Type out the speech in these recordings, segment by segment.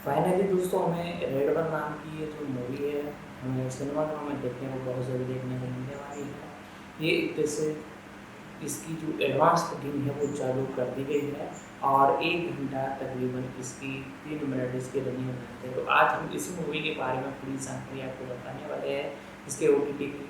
Finally दोस्तों हमें red one नाम की ये जो मूवी है हमें सिनेमा घर में देखने को बहुत जल्दी देखने को मिलने वाली है। ये एक तरह से इसकी जो एडवांस बुकिंग है वो चालू कर दी गई है और 1 घंटा तकरीबन इसकी 3 मिनट इसके रनिंग होने थे। तो आज हम इसी मूवी के बारे में पूरी जानकारी आपको बताने वाले हैं। इसके OTT की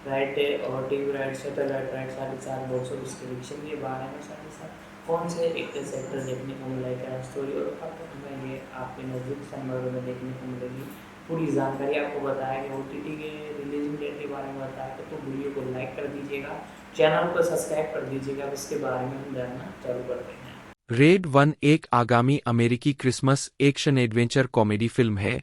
राइट और टीवी राइट, सैटेलाइट राइट, साढ़े 4 बॉक्स ऑफिस कलेक्शन के बारे में, साथ ही साथ कौन से एक सेक्टर देखने को मिलेगा, स्टोरी और कब हमें ये आपके नज़दीक संदर्भ में देखने को मिलेगी। पूरी जानकारी आपको बताएंगे, OTT के रिलीजिंग डेट के बारे में बताएंगे। तो वीडियो को लाइक कर दीजिएगा, चैनल को सब्सक्राइब कर दीजिएगा। इसके बारे में हम जानना चालू करते हैं। रेड वन एक आगामी अमेरिकी Christmas action adventure comedy film है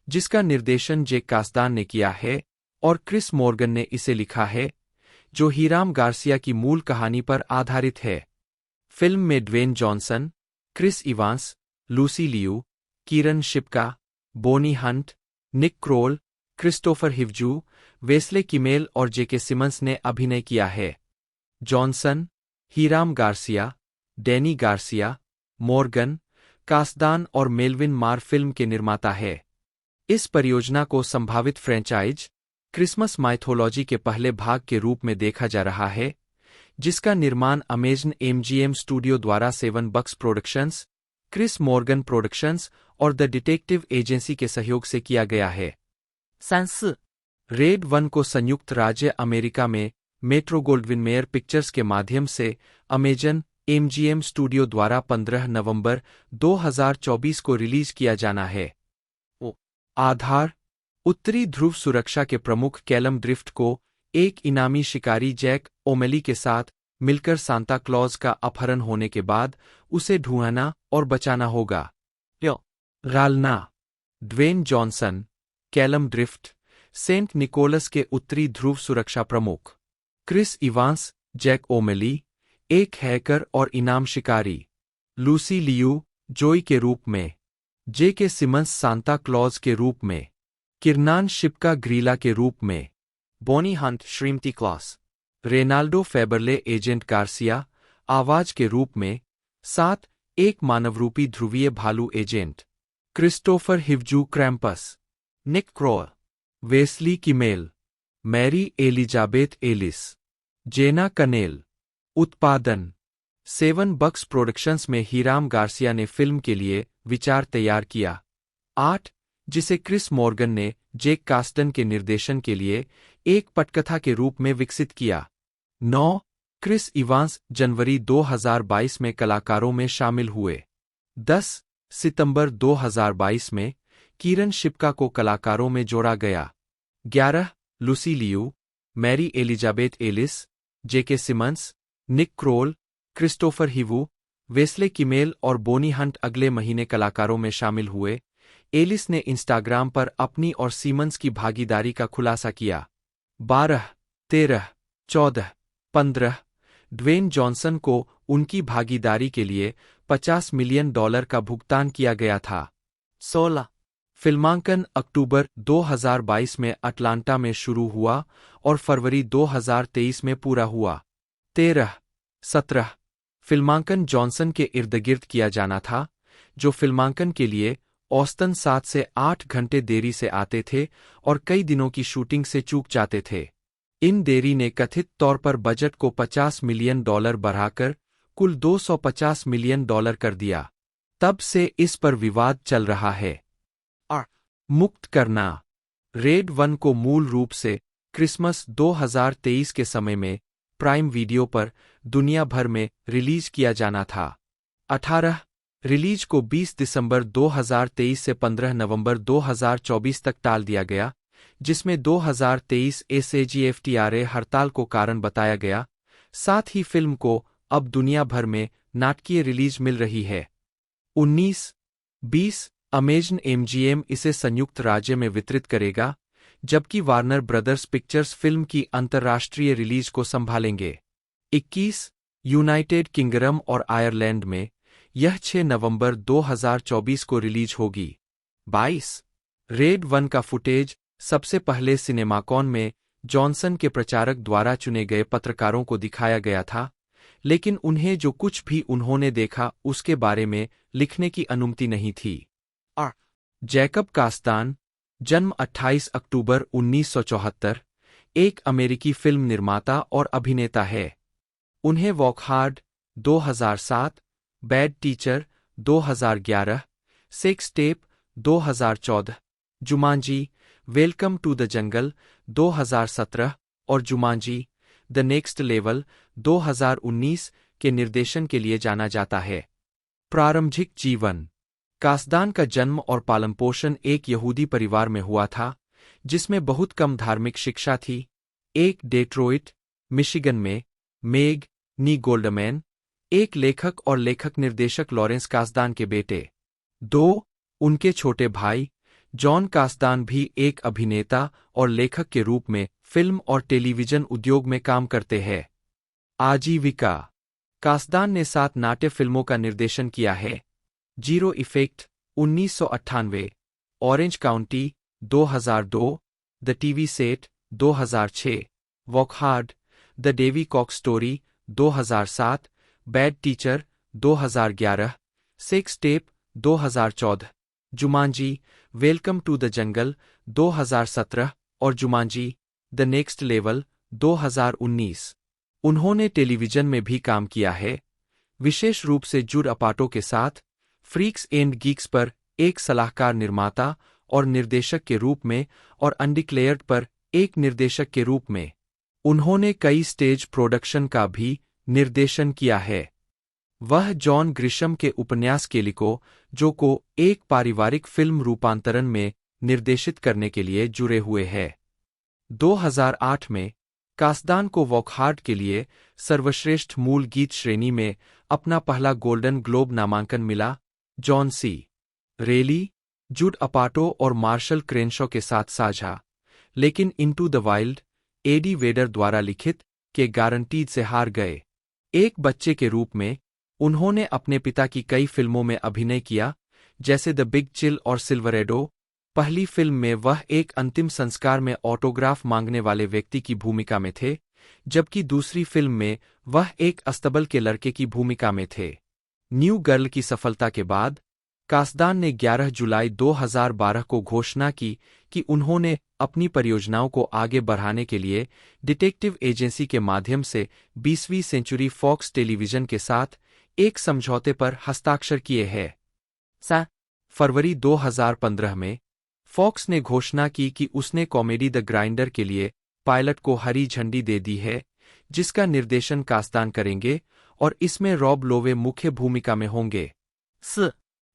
जिसका निर्देशन जेक कास्दान ने किया है और क्रिस मॉर्गन ने इसे लिखा है, जो हीराम गार्सिया की मूल कहानी पर आधारित है। फिल्म में Dwayne Johnson, Chris Evans, Lucy Liu, Kiernan Shipka, Bonnie Hunt, Nick Kroll, Christopher Hivju, Wesley Kimmel और जेके सिमंस ने अभिनय किया है। Johnson, Hiram Garcia, Danny Garcia, Morgan, Kasdan और मेलविन मार फिल्म के निर्माता है। इस परियोजना को संभावित फ्रेंचाइज क्रिसमस माइथोलॉजी के पहले भाग के रूप में देखा जा रहा है, जिसका निर्माण अमेजन MGM स्टूडियो द्वारा 7 बक्स प्रोडक्शंस, क्रिस मॉर्गन प्रोडक्शंस और द डिटेक्टिव एजेंसी के सहयोग से किया गया है। सेंस रेड वन को संयुक्त राज्य अमेरिका में मेट्रो गोल्डविन मेयर पिक्चर्स के माध्यम से अमेजन MGM स्टूडियो द्वारा 15 नवंबर 2024 को रिलीज किया जाना है। आधार उत्तरी ध्रुव सुरक्षा के प्रमुख कैलम ड्रिफ्ट को एक इनामी शिकारी जैक ओमेली के साथ मिलकर सांता क्लॉज का अपहरण होने के बाद उसे ढूंढना और बचाना होगा। रालना Dwayne Johnson, Callum Drift, Saint Nicholas के उत्तरी ध्रुव सुरक्षा प्रमुख। क्रिस इवांस, जैक ओमेली, एक हैकर और इनाम शिकारी। लूसी लियू, जोई के रूप में। जेके सिमंस, सांता क्लॉज के रूप में। किरनान शिप्का, ग्रीला के रूप में। बोनी हंट, श्रीमती Claus. Reinaldo Faberlle, agent Garcia, आवाज के रूप में। 7 एक मानवरूपी ध्रुवीय भालू agent. Christopher Hivju, Krampus. Nick Kroll, Wesley Kimmel, Mary Elizabeth Ellis, Jenna Kanell. उत्पादन 7 बक्स प्रोडक्शंस में हीराम गार्सिया ने फिल्म के लिए विचार तैयार किया। 8 जिसे क्रिस मॉर्गन ने जेक कास्टन के निर्देशन के लिए एक पटकथा के रूप में विकसित किया। 9 क्रिस इवांस जनवरी 2022 में कलाकारों में शामिल हुए। 10 सितंबर 2022 में कीरन शिप्का को कलाकारों में जोड़ा गया। 11 Lucy Liu, Mary Elizabeth Ellis, J K Simmons, Nick Kroll, Christopher Hivju, Wesley Kimmel और बोनी हंट अगले महीने कलाकारों में शामिल हुए। एलिस ने इंस्टाग्राम पर अपनी और सीमंस की भागीदारी का खुलासा किया। 12, 13, 14, 15 ड्वेन जॉनसन को उनकी भागीदारी के लिए $50 मिलियन का भुगतान किया गया था। 16 फिल्मांकन अक्टूबर 2022 में अटलांटा में शुरू हुआ और फरवरी 2023 में पूरा हुआ। 13, 17 फिल्मांकन जॉनसन के इर्दगिर्द किया जाना था, जो फिल्मांकन के लिए औसतन 7 से 8 घंटे देरी से आते थे और कई दिनों की शूटिंग से चूक जाते थे। इन देरी ने कथित तौर पर बजट को $50 मिलियन बढ़ाकर कुल $250 मिलियन कर दिया। तब से इस पर विवाद चल रहा है। मुक्त करना रेड वन को मूल रूप से क्रिसमस 2023 के समय में प्राइम वीडियो पर दुनिया भर में रिलीज किया जाना था। 18 रिलीज को 20 दिसंबर 2023 से 15 नवंबर 2024 तक टाल दिया गया, जिसमें 2023 SAG-AFTRA हड़ताल को कारण बताया गया। साथ ही फिल्म को अब दुनिया भर में नाटकीय रिलीज मिल रही है। 19-20 अमेजन MGM इसे संयुक्त राज्य में वितरित करेगा, जबकि वार्नर ब्रदर्स पिक्चर्स फिल्म की अंतर्राष्ट्रीय रिलीज को संभालेंगे। 21 यूनाइटेड किंगडम और आयरलैंड में यह 6 नवंबर 2024 को रिलीज होगी। 22 रेड वन का फुटेज सबसे पहले सिनेमाकॉन में जॉनसन के प्रचारक द्वारा चुने गए पत्रकारों को दिखाया गया था, लेकिन उन्हें जो कुछ भी उन्होंने देखा उसके बारे में लिखने की अनुमति नहीं थी। जैकब कास्तान, जन्म 28 अक्टूबर 1974, एक अमेरिकी फिल्म निर्माता और अभिनेता है। उन्हें walk hard 2007, bad teacher 2011, sex tape 2014, Jumanji, welcome to the jungle 2017 और जुमांजी, द नेक्स्ट लेवल 2019 के निर्देशन के लिए जाना जाता है। प्रारंभिक जीवन। कासदान का जन्म और पालनपोषण एक यहूदी परिवार में हुआ था, जिसमें बहुत कम धार्मिक शिक्षा थी। एक डेट्रोइट, मिशिगन में, मेग नी गोल्डमैन, एक लेखक और लेखक निर्देशक लॉरेंस कासदान के बेटे। 2. उनके छोटे भाई, जॉन कासदान भी एक अभिनेता और लेखक के रूप में फिल्म और टेलीविजन उद्योग में काम करते हैं। आजीविका। कासदान ने 7 नाट्य फिल्मों का निर्देशन किया है। Zero effect 1998, orange county 2002, the TV set 2006, walk hard, the Dewey Cox story 2007, bad teacher 2011, sex tape 2014, Jumanji, welcome to the jungle 2017 और जुमांजी, द नेक्स्ट लेवल 2019। उन्होंने टेलीविजन में भी काम किया है, विशेष रूप से जुड अपाटो के साथ फ्रीक्स एंड गीक्स पर एक सलाहकार निर्माता और निर्देशक के रूप में और अनडिक्लेयर्ड पर एक निर्देशक के रूप में। उन्होंने कई स्टेज प्रोडक्शन का भी निर्देशन किया है। वह जॉन ग्रिशम के उपन्यास केलिको जो को एक पारिवारिक फिल्म रूपांतरण में निर्देशित करने के लिए जुड़े हुए हैं। 2008 में कासदान को वॉक हार्ड के लिए सर्वश्रेष्ठ मूल गीत श्रेणी में अपना पहला गोल्डन ग्लोब नामांकन मिला। John C. रेली, जुड अपाटो और मार्शल क्रेनशॉ के साथ साझा, लेकिन into the wild, Eddie Vedder द्वारा लिखित, के गारंटीड से हार गए। एक बच्चे के रूप में उन्होंने अपने पिता की कई फिल्मों में अभिनय किया, जैसे द बिग चिल और सिल्वरेडो। पहली फिल्म में वह एक अंतिम संस्कार में ऑटोग्राफ मांगने वाले व्यक्ति की भूमिका में थे, जबकि दूसरी फिल्म में वह एक अस्तबल के लड़के की भूमिका में थे। न्यू गर्ल की सफलता के बाद कासदान ने 11 जुलाई 2012 को घोषणा की कि उन्होंने अपनी परियोजनाओं को आगे बढ़ाने के लिए डिटेक्टिव एजेंसी के माध्यम से 20वीं सेंचुरी फॉक्स टेलीविजन के साथ एक समझौते पर हस्ताक्षर किए हैं। फरवरी 2015 में फॉक्स ने घोषणा की कि उसने कॉमेडी द ग्राइंडर के लिए पायलट को हरी झंडी दे दी है, जिसका निर्देशन कासदान करेंगे और इसमें रॉब लोवे मुख्य भूमिका में होंगे।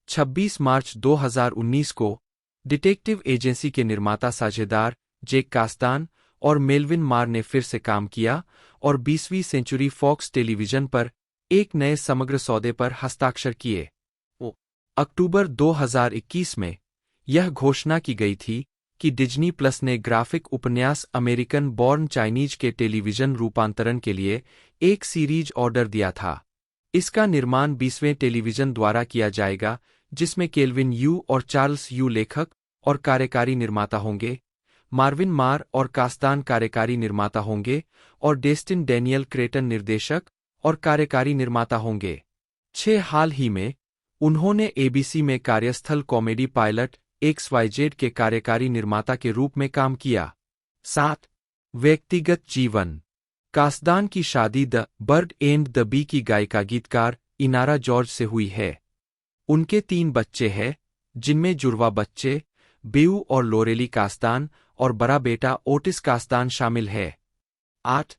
26 मार्च 2019 को डिटेक्टिव एजेंसी के निर्माता साझेदार जेक कासदान और मेलविन मार ने फिर से काम किया और 20वीं सेंचुरी फॉक्स टेलीविजन पर एक नए समग्र सौदे पर हस्ताक्षर किए। अक्टूबर 2021 में यह घोषणा की गई थी कि डिज्नी प्लस ने ग्राफिक उपन्यास अमेरिकन बॉर्न चाइनीज के टेलीविजन रूपांतरण के लिए एक सीरीज ऑर्डर दिया था। इसका निर्माण 20वें टेलीविजन द्वारा किया जाएगा, जिसमें केल्विन यू और चार्ल्स यू लेखक और कार्यकारी निर्माता होंगे, मार्विन मार और कासदान कार्यकारी निर्माता होंगे और डेस्टिन डैनियल क्रेटन निर्देशक और कार्यकारी निर्माता होंगे। हाल ही में उन्होंने एबीसी में कार्यस्थल कॉमेडी पायलट XYZ के कार्यकारी निर्माता के रूप में काम किया। 7. व्यक्तिगत जीवन। कासदान की शादी the bird and the bee की गायिका गीतकार इनारा जॉर्ज से हुई है। उनके 3 बच्चे हैं, जिनमें जुड़वा बच्चे बेऊ और लोरेली कासदान और बड़ा बेटा ओटिस कासदान शामिल है। 8.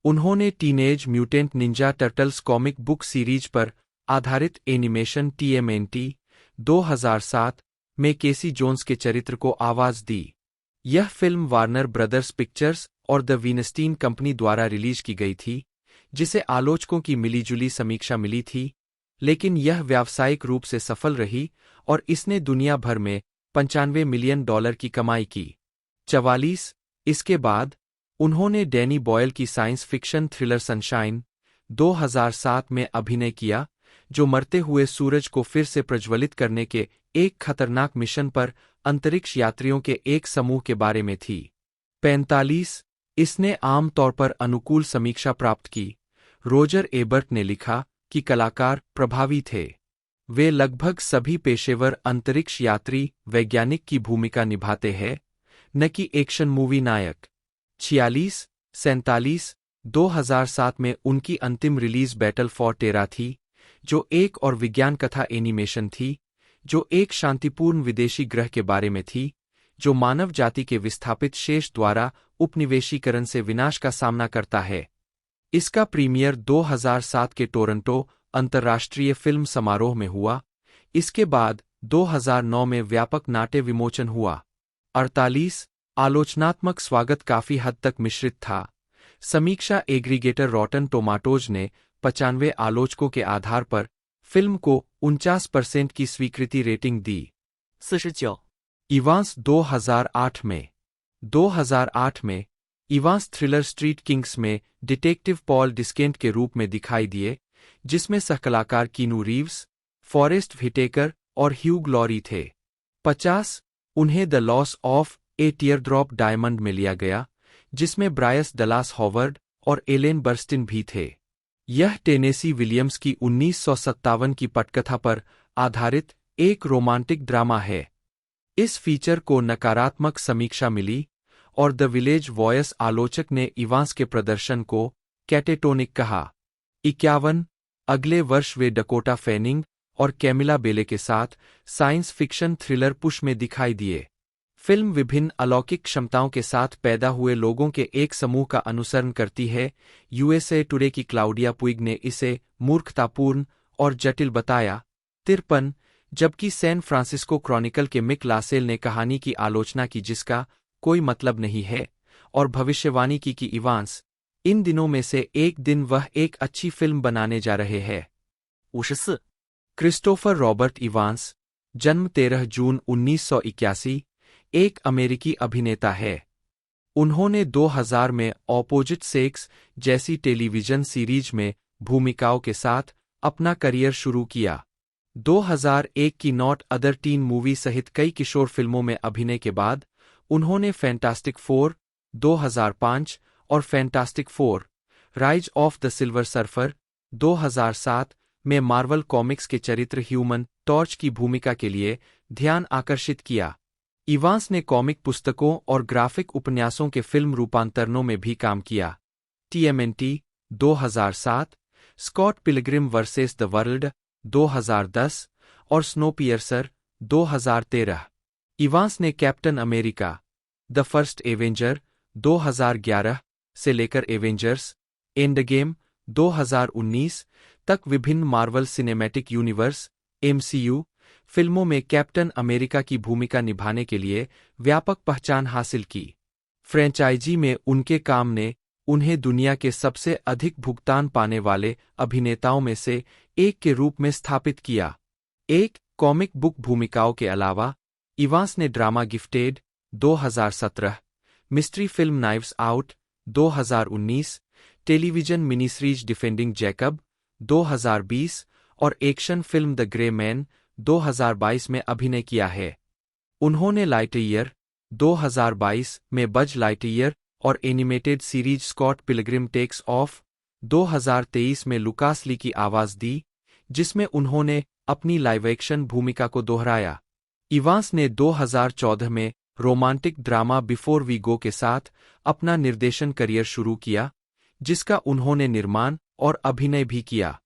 उन्होंने teenage mutant Ninja turtles comic book series पर आधारित एनिमेशन TMNT 2007 में केसी जोन्स के चरित्र को आवाज दी। यह फिल्म वार्नर ब्रदर्स पिक्चर्स और द वीनस्टीन कंपनी द्वारा रिलीज की गई थी, जिसे आलोचकों की मिलीजुली समीक्षा मिली थी, लेकिन यह व्यावसायिक रूप से सफल रही और इसने दुनिया भर में $95 मिलियन की कमाई की। 44. इसके बाद उन्होंने डैनी बॉयल की साइंस फिक्शन थ्रिलर सनशाइन 2007 में अभिनय किया, जो मरते हुए सूरज को फिर से प्रज्वलित करने के एक खतरनाक मिशन पर अंतरिक्ष यात्रियों के एक समूह के बारे में थी। 45. इसने आम तौर पर अनुकूल समीक्षा प्राप्त की। रोजर एबर्ट ने लिखा कि कलाकार प्रभावी थे। वे लगभग सभी पेशेवर अंतरिक्ष यात्री वैज्ञानिक की भूमिका निभाते हैं, न कि एक्शन मूवी नायक। 46, 47, 2007 में उनकी अंतिम रिलीज बैटल फॉर टेरा थी, जो एक और विज्ञान कथा एनिमेशन थी, जो एक शांतिपूर्ण विदेशी ग्रह के बारे में थी, जो मानव जाति के विस्थापित शेष द्वारा उपनिवेशीकरण से विनाश का सामना करता है। इसका प्रीमियर 2007 के टोरंटो अंतर्राष्ट्रीय फिल्म समारोह में हुआ। इसके बाद 2009 में व्यापक नाट्य विमोचन हुआ। 48, आलोचनात्मक स्वागत काफी हद तक मिश्रित था। समीक्षा एग्रीगेटर रॉटन टोमाटोज ने 95 आलोचकों के आधार पर फिल्म को 49% की स्वीकृति रेटिंग दी। 49. इवांस 2008 में इवांस थ्रिलर स्ट्रीट किंग्स में डिटेक्टिव पॉल डिस्केंट के रूप में दिखाई दिए, जिसमें सहकलाकार कीनू रीव्स, फॉरेस्ट व्हिटेकर और ह्यू ग्लोरी थे। 50, उन्हें the Loss of a Teardrop Diamond में लिया गया, जिसमें ब्रायस डलास हॉवर्ड और एलेन बर्स्टिन भी थे। यह टेनेसी विलियम्स की 1957 की पटकथा पर आधारित एक रोमांटिक ड्रामा है। इस फीचर को नकारात्मक समीक्षा मिली और द विलेज वॉयस आलोचक ने इवांस के प्रदर्शन को कैटेटोनिक कहा। 51, अगले वर्ष वे डकोटा फैनिंग और कैमिला बेले के साथ साइंस फिक्शन थ्रिलर पुश में दिखाई दिए। फिल्म विभिन्न अलौकिक क्षमताओं के साथ पैदा हुए लोगों के एक समूह का अनुसरण करती है। यूएसए टुडे की क्लाउडिया पुइग ने इसे मूर्खतापूर्ण और जटिल बताया। 53, जबकि सैन फ्रांसिस्को क्रॉनिकल के मिक लासेल ने कहानी की आलोचना की जिसका कोई मतलब नहीं है और भविष्यवाणी की कि इवांस इन दिनों में से एक दिन वह एक अच्छी फिल्म बनाने जा रहे हैं। 54. क्रिस्टोफर रॉबर्ट इवांस, जन्म 13 जून 1981, एक अमेरिकी अभिनेता है। उन्होंने 2000 में ऑपोजिट सेक्स जैसी टेलीविजन सीरीज में भूमिकाओं के साथ अपना करियर शुरू किया। 2001 की नॉट अदर टीन मूवी सहित कई किशोर फिल्मों में अभिनय के बाद उन्होंने फैंटास्टिक फोर 2005 और fantastic four rise of the silver surfer 2007 में मार्वल कॉमिक्स के चरित्र ह्यूमन टॉर्च की भूमिका के लिए ध्यान आकर्षित किया। इवांस ने कॉमिक पुस्तकों और ग्राफिक उपन्यासों के फिल्म रूपांतरणों में भी काम किया। TMNT 2007, Scott Pilgrim versus the world 2010 और स्नोपियर्सर 2013। इवांस ने captain America the first avenger 2011 से लेकर एवेंजर्स एंडगेम 2019 तक विभिन्न मार्वल सिनेमैटिक यूनिवर्स MCU फिल्मों में कैप्टन अमेरिका की भूमिका निभाने के लिए व्यापक पहचान हासिल की। फ्रेंचाइजी में उनके काम ने उन्हें दुनिया के सबसे अधिक भुगतान पाने वाले अभिनेताओं में से एक के रूप में स्थापित किया। एक कॉमिक बुक भूमिकाओं के अलावा इवांस ने drama gifted 2017, mystery film knives out 2019, television mini series defending Jacob 2020 और action film the grey man 2022 में अभिनय किया है। उन्होंने लाइटईयर 2022 में बज लाइटईयर और animated series Scott Pilgrim takes off 2023 में लुकास ली की आवाज दी, जिसमें उन्होंने अपनी लाइव एक्शन भूमिका को दोहराया। इवांस ने 2014 में romantic drama before we go के साथ अपना निर्देशन करियर शुरू किया, जिसका उन्होंने निर्माण और अभिनय भी किया।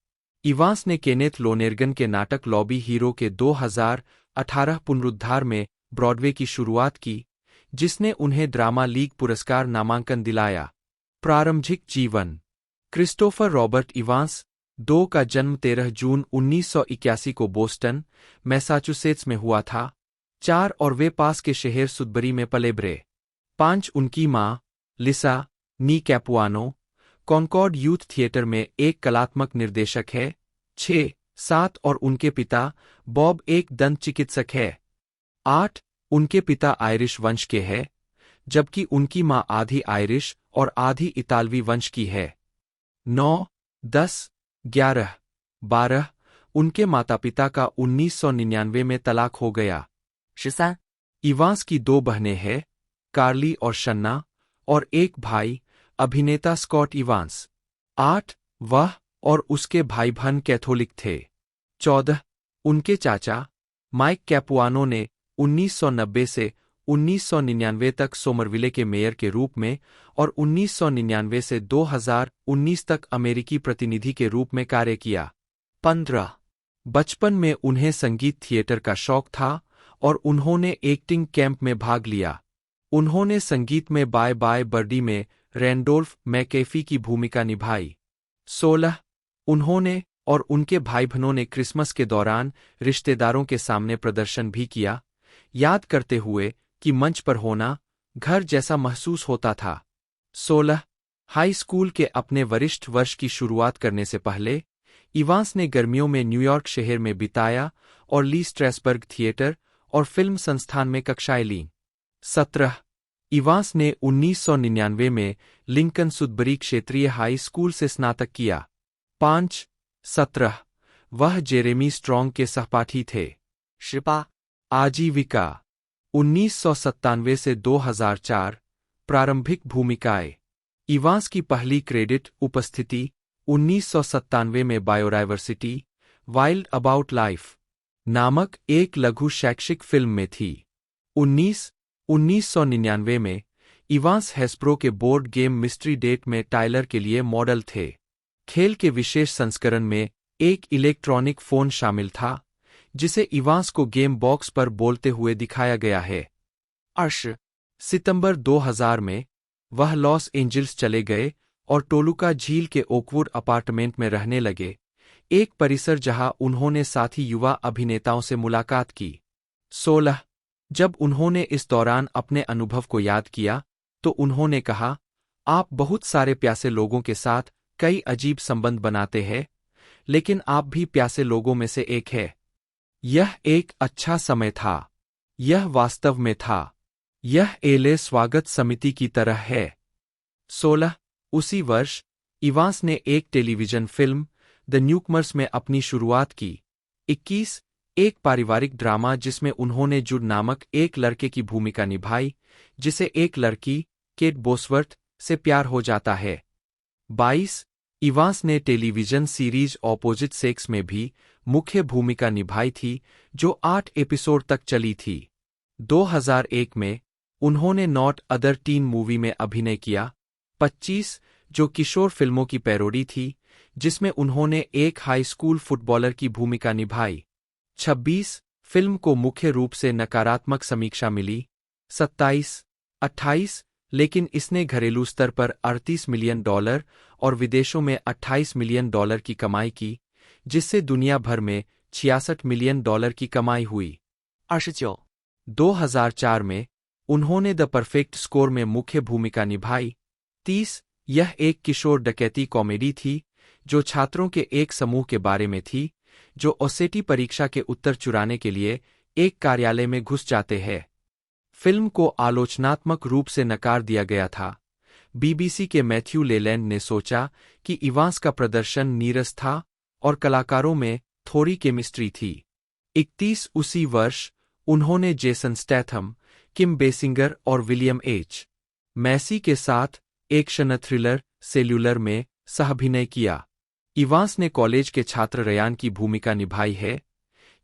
इवांस ने केनेथ लोनेर्गन के नाटक लॉबी हीरो के 2018 पुनरुद्धार में ब्रॉडवे की शुरुआत की, जिसने उन्हें ड्रामा लीग पुरस्कार नामांकन दिलाया। प्रारंभिक जीवन। क्रिस्टोफर रॉबर्ट इवांस 2 का जन्म 13 जून 1981 को बोस्टन, मैसाचुसेट्स में हुआ था। 4 और वे पास के शहर सुदबरी में पले बड़े। 5 उनकी मां लिसा नी कैपुआनो कॉनकॉर्ड यूथ थिएटर में एक कलात्मक निर्देशक है। 6, 7 और उनके पिता बॉब एक दंत चिकित्सक है। 8 उनके पिता आयरिश वंश के हैं, जबकि उनकी मां आधी आयरिश और आधी इतालवी वंश की है। 9, 10, 11, 12 उनके माता-पिता का 1999 में तलाक हो गया। 13. इवांस की 2 बहनें हैं, कार्ली और शन्ना, और एक भाई, अभिनेता स्कॉट इवांस। 8 वह और उसके भाई बहन कैथोलिक थे। 14 उनके चाचा माइक कैपुआनो ने 1990 से 1999 तक सोमरविले के मेयर के रूप में और 1999 से 2019 तक अमेरिकी प्रतिनिधि के रूप में कार्य किया। 15 बचपन में उन्हें संगीत थिएटर का शौक था और उन्होंने एक्टिंग कैंप में भाग लिया। उन्होंने संगीत में बाय बाय बर्डी में रैंडोल्फ मैकेफी की भूमिका निभाई। 16 उन्होंने और उनके भाई बहनों ने क्रिसमस के दौरान रिश्तेदारों के सामने प्रदर्शन भी किया, याद करते हुए कि मंच पर होना घर जैसा महसूस होता था। 16 हाई स्कूल के अपने वरिष्ठ वर्ष की शुरुआत करने से पहले इवांस ने गर्मियों में न्यूयॉर्क शहर में बिताया और ली स्ट्रैसबर्ग थिएटर और फिल्म संस्थान में कक्षाएं लीं। 17 इवांस ने 1999 में लिंकन सुदबरी क्षेत्रीय हाई स्कूल से स्नातक किया। 17 वह जेरेमी स्ट्रॉन्ग के सहपाठी थे। 18、आजीविका 1997 से 2004 प्रारंभिक भूमिकाएं। इवांस की पहली क्रेडिट उपस्थिति 1997 में बायोडायवर्सिटी वाइल्ड अबाउट लाइफ नामक एक लघु शैक्षिक फिल्म में थी। 1999 में इवांस हेस्ब्रो के बोर्ड गेम मिस्ट्री डेट में टाइलर के लिए मॉडल थे। खेल के विशेष संस्करण में एक इलेक्ट्रॉनिक फोन शामिल था जिसे इवांस को गेम बॉक्स पर बोलते हुए दिखाया गया है। 20、सितंबर 2000 में वह लॉस एंजिल्स चले गए और टोलुका झील के ओकवुड अपार्टमेंट में रहने लगे, एक परिसर जहां उन्होंने साथी युवा अभिनेताओं से मुलाकात की। 16 जब उन्होंने इस दौरान अपने अनुभव को याद किया तो उन्होंने कहा, आप बहुत सारे प्यासे लोगों के साथ कई अजीब संबंध बनाते हैं, लेकिन आप भी प्यासे लोगों में से एक है। यह एक अच्छा समय था। यह वास्तव में था। यह एले स्वागत समिति की तरह है। 16 उसी वर्ष इवांस ने एक टेलीविजन फिल्म द न्यूकमर्स में अपनी शुरुआत की। 21 एक पारिवारिक ड्रामा जिसमें उन्होंने जुड नामक एक लड़के की भूमिका निभाई जिसे एक लड़की केट बोसवर्थ से प्यार हो जाता है। 22 इवांस ने टेलीविजन सीरीज ऑपोजिट सेक्स में भी मुख्य भूमिका निभाई थी जो 8 एपिसोड तक चली थी। 2001 में उन्होंने नॉट अदर टीन मूवी में अभिनय किया। 25 जो किशोर फिल्मों की पैरोडी थी जिसमें उन्होंने एक हाई स्कूल फुटबॉलर की भूमिका निभाई। 26 फिल्म को मुख्य रूप से नकारात्मक समीक्षा मिली। 27 28 लेकिन इसने घरेलू स्तर पर $38 मिलियन और विदेशों में $28 मिलियन की कमाई की, जिससे दुनिया भर में $66 मिलियन की कमाई हुई। 29、 2004 में उन्होंने द परफेक्ट स्कोर में मुख्य भूमिका निभाई। 30 यह एक किशोर डकैती कॉमेडी थी जो छात्रों के एक समूह के बारे में थी जो ओसेटी परीक्षा के उत्तर चुराने के लिए एक कार्यालय में घुस जाते हैं। फिल्म को आलोचनात्मक रूप से नकार दिया गया था। बीबीसी के मैथ्यू लेलैंड ने सोचा कि इवांस का प्रदर्शन नीरस था और कलाकारों में थोड़ी केमिस्ट्री थी। 31 उसी वर्ष उन्होंने जेसन स्टैथम, किम बेसिंगर और विलियम एच. मैसी के साथ एक्शन थ्रिलर सेल्यूलर में सहाभिनय किया। इवांस ने कॉलेज के छात्र रयान की भूमिका निभाई है,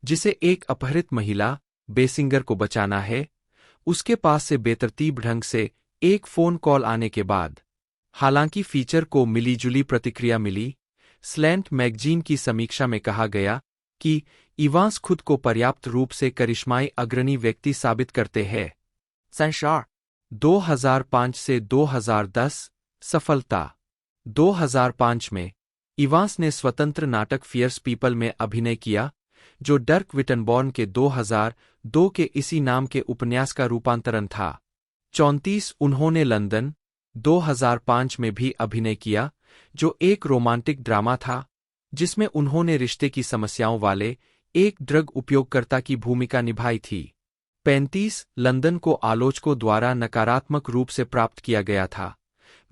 जिसे एक अपहृत महिला बेसिंगर को बचाना है, उसके पास से बेतरतीब ढंग से एक फोन कॉल आने के बाद। हालांकि फीचर को मिलीजुली प्रतिक्रिया मिली। स्लैंट मैगजीन की समीक्षा में कहा गया कि इवांस खुद को पर्याप्त रूप से करिश्माई अग्रणी व्यक्ति साबित करते हैं। 32、 2005 से 2010 सफलता। 2005 में इवांस ने स्वतंत्र नाटक फियर्स पीपल में अभिनय किया, जो डर्क विटनबॉर्न के 2002 के इसी नाम के उपन्यास का रूपांतरण था। 34 उन्होंने लंदन 2005 में भी अभिनय किया, जो एक रोमांटिक ड्रामा था जिसमें उन्होंने रिश्ते की समस्याओं वाले एक ड्रग उपयोगकर्ता की भूमिका निभाई थी। 35 लंदन को आलोचकों द्वारा नकारात्मक रूप से प्राप्त किया गया था।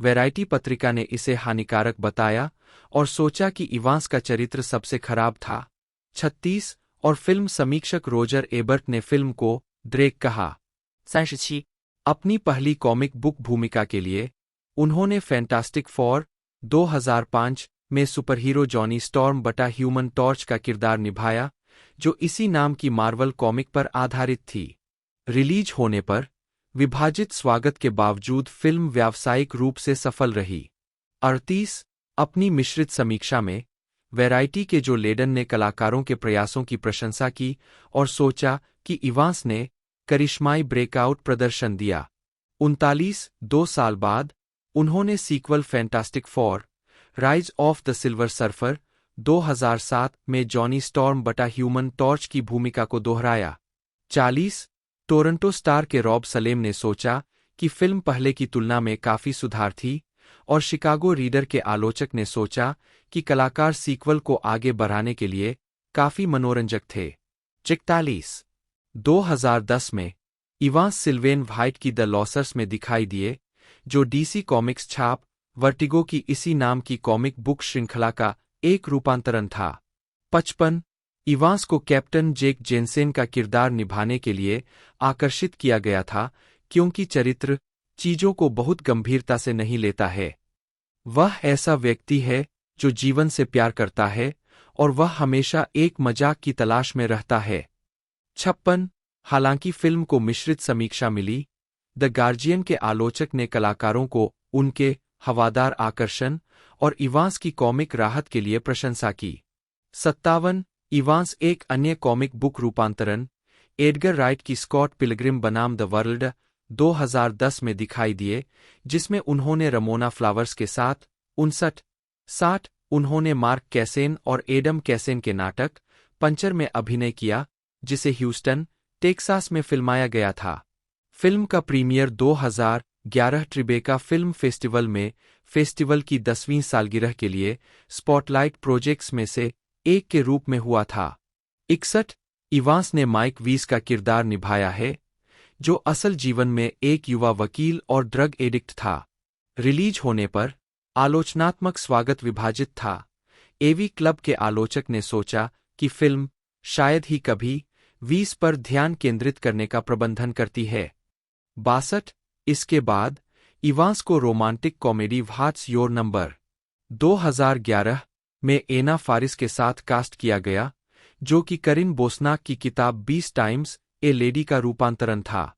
वैरायटी पत्रिका ने इसे हानिकारक बताया और सोचा कि इवांस का चरित्र सबसे खराब था। 36 और फिल्म समीक्षक रोजर एबर्ट ने फिल्म को ड्रेक कहा। 37、 अपनी पहली कॉमिक बुक भूमिका के लिए उन्होंने फैंटास्टिक फॉर 2005 में सुपरहीरो जॉनी स्टॉर्म बटा ह्यूमन टॉर्च का किरदार निभाया, जो इसी नाम की मार्वल कॉमिक पर आधारित थी। रिलीज होने पर विभाजित स्वागत के बावजूद फिल्म व्यावसायिक रूप से सफल रही। 38 अपनी मिश्रित समीक्षा में वैरायटी के जो लेडन ने कलाकारों के प्रयासों की प्रशंसा की और सोचा कि इवांस ने करिश्माई ब्रेकआउट प्रदर्शन दिया। 39 2 साल बाद उन्होंने sequel fantastic four rise of the silver surfer 2007 में जॉनी स्टॉर्म बटा ह्यूमन टॉर्च की भूमिका को दोहराया। 40 टोरंटो स्टार के रॉब सलेम ने सोचा कि फिल्म पहले की तुलना में काफी सुधार थी, और शिकागो रीडर के आलोचक ने सोचा कि कलाकार सीक्वल को आगे बढ़ाने के लिए काफी मनोरंजक थे। 41 2010 में इवांस सिल्वेन व्हाइट की द लॉसर्स में दिखाई दिए, जो डीसी कॉमिक्स छाप वर्टिगो की इसी नाम की कॉमिक बुक श्रृंखला का एक रूपांतरण था। 55 इवांस को कैप्टन जेक जेनसेन का किरदार निभाने के लिए आकर्षित किया गया था, क्योंकि चरित्र चीजों को बहुत गंभीरता से नहीं लेता है। वह ऐसा व्यक्ति है जो जीवन से प्यार करता है, और वह हमेशा एक मजाक की तलाश में रहता है। 56 हालांकि फिल्म को मिश्रित समीक्षा मिली, द गार्जियन के आलोचक ने कलाकारों को उनके हवादार आकर्षण और इवांस की कॉमिक राहत के लिए प्रशंसा की। 57 इवांस एक अन्य कॉमिक बुक रूपांतरण एडगर राइट की स्कॉट पिलग्रिम बनाम द वर्ल्ड 2010 में दिखाई दिए, जिसमें उन्होंने रमोना फ्लावर्स के साथ 59-60 उन्होंने मार्क कैसेन और एडम कैसेन के नाटक पंचर में अभिनय किया, जिसे ह्यूस्टन, टेक्सास में फिल्माया गया था। फिल्म का प्रीमियर 2011 ट्रिबेका फिल्म फेस्टिवल में फेस्टिवल की 10वीं सालगिरह के लिए स्पॉटलाइट प्रोजेक्ट्स में से एक के रूप में हुआ था। 61 इवांस ने माइक वीस का किरदार निभाया है, जो असल जीवन में एक युवा वकील और ड्रग एडिक्ट था। रिलीज होने पर आलोचनात्मक स्वागत विभाजित था। एवी क्लब के आलोचक ने सोचा कि फिल्म शायद ही कभी वीस पर ध्यान केंद्रित करने का प्रबंधन करती है। 62 इसके बाद इवांस को romantic comedy what's your number 2011 में एना फारिस के साथ कास्ट किया गया, जो कि करिन बोसनाक की किताब 20 टाइम्स ए लेडी का रूपांतरण था।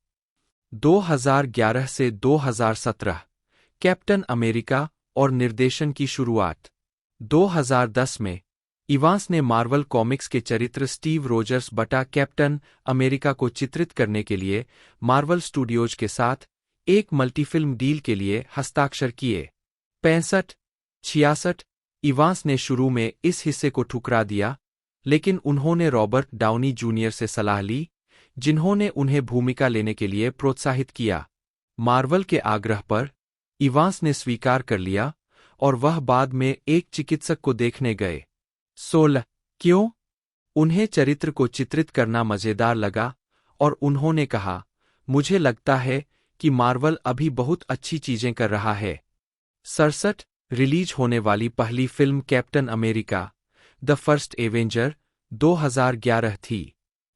2011 से 2017 कैप्टन अमेरिका और निर्देशन की शुरुआत। 2010 में इवांस ने मार्वल कॉमिक्स के चरित्र स्टीव रोजर्स बटा कैप्टन अमेरिका को चित्रित करने के लिए मार्वल स्टूडियोज के साथ एक मल्टीफिल्म डील के लिए हस्ताक्षर किए। 65-66 इवांस ने शुरू में इस हिस्से को ठुकरा दिया, लेकिन उन्होंने रॉबर्ट डाउनी जूनियर से सलाह ली, जिन्होंने उन्हें भूमिका लेने के लिए प्रोत्साहित किया। मार्वल के आग्रह पर इवांस ने स्वीकार कर लिया, और वह बाद में एक चिकित्सक को देखने गए। 16 क्यों? उन्हें चरित्र को चित्रित करना मजेदार लगा, और उन्होंने कहा, मुझे लगता है कि मार्वल अभी बहुत अच्छी चीजें कर रहा है। 67 रिलीज होने वाली पहली film captain America the first avenger 2011 थी।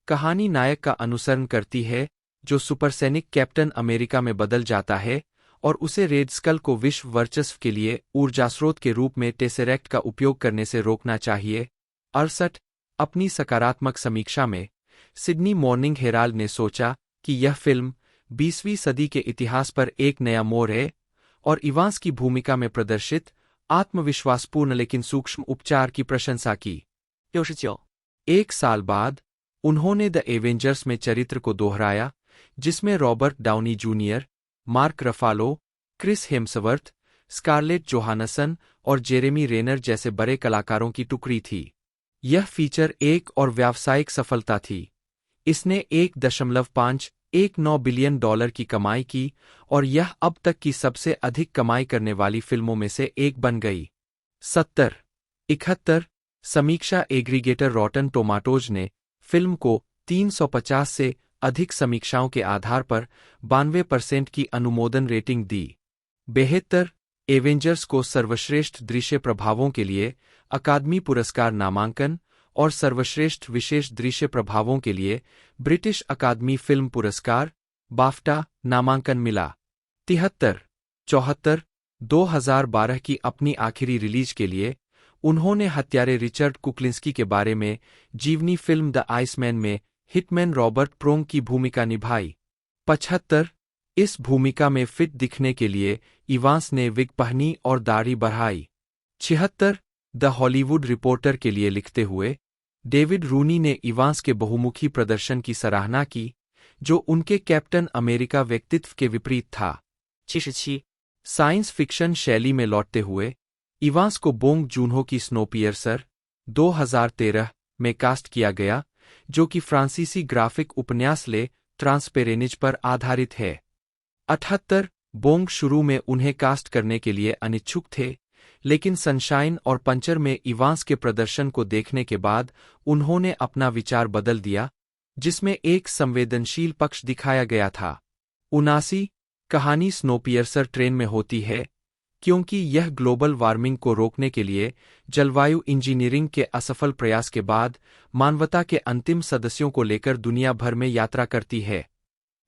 कहानी नायक का अनुसरण करती है, जो सुपरसैनिक कैप्टन अमेरिका में बदल जाता है और उसे रेड स्कल को विश्व वर्चस्व के लिए ऊर्जास्रोत के रूप में टेसेरेक्ट का उपयोग करने से रोकना चाहिए। 68 अपनी सकारात्मक समीक्षा में सिडनी मॉर्निंग हेराल्ड ने सोचा कि यह फिल्म 20वीं सदी के इतिहास पर एक नया मोड़ है, और इवांस की भूमिका में प्रदर्शित आत्मविश्वासपूर्ण लेकिन सूक्ष्म उपचार की प्रशंसा की। 69 एक साल बाद उन्होंने द एवेंजर्स में चरित्र को दोहराया, जिसमें Robert Downey Junior, Mark Ruffalo, Chris Hemsworth, Scarlett Johansson और जेरेमी रेनर जैसे बड़े कलाकारों की टुकड़ी थी। यह फीचर एक और व्यावसायिक सफलता थी। इसने $1.519 बिलियन की कमाई की, और यह अब तक की सबसे अधिक कमाई करने वाली फिल्मों में से एक बन गई। 71 समीक्षा एग्रीगेटर रॉटन टोमाटोज ने फिल्म को 350 से अधिक समीक्षाओं के आधार पर 92% की अनुमोदन रेटिंग दी। 72 एवेंजर्स को सर्वश्रेष्ठ दृश्य प्रभावों के लिए अकादमी पुरस्कार नामांकन और सर्वश्रेष्ठ विशेष दृश्य प्रभावों के लिए ब्रिटिश अकादमी फिल्म पुरस्कार बाफ्टा नामांकन मिला। 73 74 2012 की अपनी आखिरी रिलीज के लिए उन्होंने हत्यारे रिचर्ड कुक्लिंस्की के बारे में जीवनी फिल्म द आइसमैन में हिटमैन रॉबर्ट प्रोंग की भूमिका निभाई। 75 इस भूमिका में फिट दिखने के लिए इवांस ने विग पहनी और दाढ़ी बढ़ाई। 76 द हॉलीवुड रिपोर्टर के लिए लिखते हुए डेविड रूनी ने इवांस के बहुमुखी प्रदर्शन की सराहना की, जो उनके कैप्टन अमेरिका व्यक्तित्व के विपरीत था। 77 साइंस फिक्शन शैली में लौटते हुए इवांस को बोंग जूनहो की स्नोपियर्सर 2013 में कास्ट किया गया, जो कि फ्रांसीसी ग्राफिक उपन्यास ले ट्रांसपेरेनिज पर आधारित है। 78 बोंग शुरू में उन्हें कास्ट करने के लिए अनिच्छुक थे, लेकिन सनशाइन और पंचर में इवांस के प्रदर्शन को देखने के बाद उन्होंने अपना विचार बदल दिया, जिसमें एक संवेदनशील पक्ष दिखाया गया था। 79 कहानी स्नोपियर्सर ट्रेन में होती है, क्योंकि यह ग्लोबल वार्मिंग को रोकने के लिए जलवायु इंजीनियरिंग के असफल प्रयास के बाद मानवता के अंतिम सदस्यों को लेकर दुनिया भर में यात्रा करती है।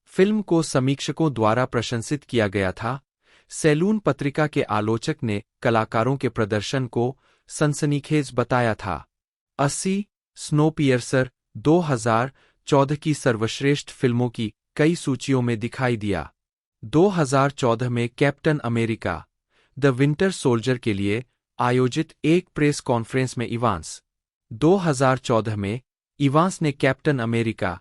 फिल्म को समीक्षकों द्वारा प्रशंसित किया गया था। सैलून पत्रिका के आलोचक ने कलाकारों के प्रदर्शन को सनसनीखेज बताया था। 80 स्नोपियर्सर 2014 की सर्वश्रेष्ठ फिल्मों की कई सूचियों में दिखाई दिया। 2014 में captain America the winter soldier के लिए आयोजित एक प्रेस कॉन्फ्रेंस में इवांस 2014 में इवांस ने captain America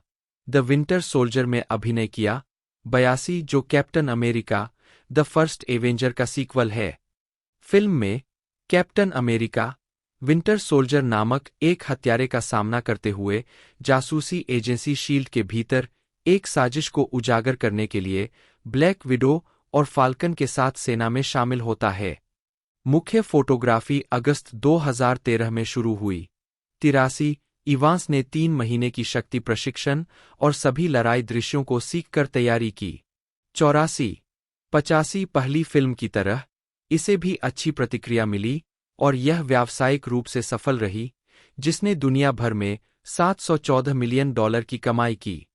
the winter soldier में अभिनय किया। 82 जो captain America the first Avenger का सीक्वल है। फिल्म में कैप्टन अमेरिका विंटर सोल्जर नामक एक हत्यारे का सामना करते हुए जासूसी एजेंसी शील्ड के भीतर एक साजिश को उजागर करने के लिए ब्लैक विडो और फाल्कन के साथ सेना में शामिल होता है। मुख्य फोटोग्राफी अगस्त 2013 में शुरू हुई। 83 इवांस ने 3 महीने की शक्ति प्रशिक्षण और सभी लड़ाई दृश्यों को सीखकर तैयारी की। 84 85 पहली फिल्म की तरह इसे भी अच्छी प्रतिक्रिया मिली और यह व्यावसायिक रूप से सफल रही, जिसने दुनिया भर में $714 मिलियन की कमाई की।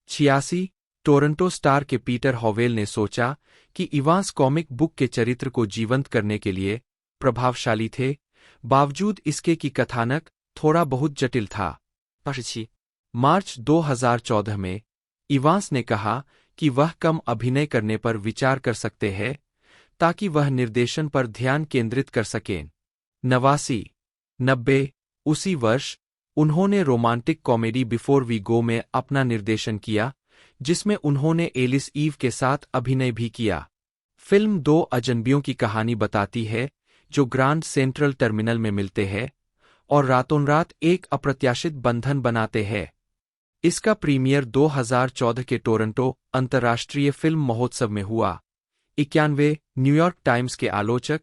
86 टोरंटो स्टार के पीटर हॉवेल ने सोचा कि इवांस कॉमिक बुक के चरित्र को जीवंत करने के लिए प्रभावशाली थे, बावजूद इसके कि कथानक थोड़ा बहुत जटिल था। 87 मार्च 2014 में इवांस ने कहा कि वह कम अभिनय करने पर विचार कर सकते हैं ताकि वह निर्देशन पर ध्यान केंद्रित कर सकें। 90 उसी वर्ष उन्होंने romantic comedy before we go में अपना निर्देशन किया, जिसमें उन्होंने एलिस ईव के साथ अभिनय भी किया। फिल्म 2 अजनबियों की कहानी बताती है जो ग्रांड सेंट्रल टर्मिनल में मिलते हैं और रातों-रात एक अप्रत्याशित बंधन बनाते हैं। इसका प्रीमियर 2014 के टोरंटो अंतर्राष्ट्रीय फिल्म महोत्सव में हुआ। 91 न्यूयॉर्क टाइम्स के आलोचक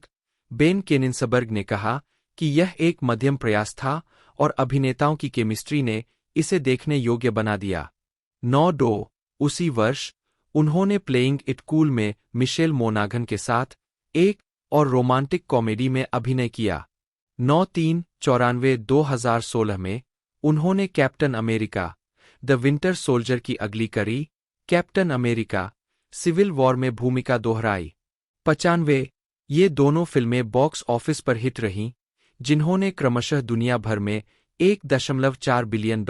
बेन केनिन्सबर्ग ने कहा कि यह एक मध्यम प्रयास था और अभिनेताओं की केमिस्ट्री ने इसे देखने योग्य बना दिया। 9 उसी वर्ष उन्होंने प्लेइंग इट कूल में मिशेल मोनागन के साथ एक और रोमांटिक कॉमेडी में अभिनय किया। 93 2016 में उन्होंने captain America the winter soldier की अगली कड़ी कैप्टन अमेरिका सिविल वॉर में भूमिका दोहराई। 95 ये दोनों फिल्में बॉक्स ऑफिस पर हिट रहीं, जिन्होंने क्रमशः दुनिया भर में $1.4 बिलियन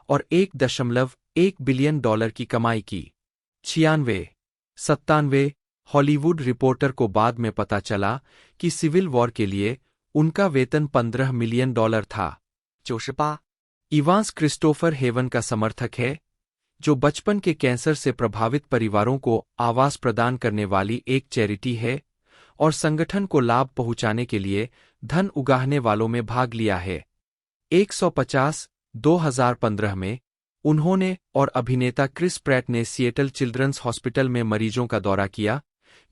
और $1.1 बिलियन की कमाई की। 96 हॉलीवुड रिपोर्टर को बाद में पता चला कि सिविल वॉर के लिए उनका वेतन $15 मिलियन था। 98 इवांस क्रिस्टोफर हेवन का समर्थक है, जो बचपन के कैंसर से प्रभावित परिवारों को आवास प्रदान करने वाली एक चैरिटी है और संगठन को लाभ पहुंचाने के लिए धन उगाहने वालों में भाग लिया है। 150 2015 में उन्होंने और अभिनेता क्रिस प्रैट ने सिएटल चिल्ड्रंस हॉस्पिटल में मरीजों का दौरा किया,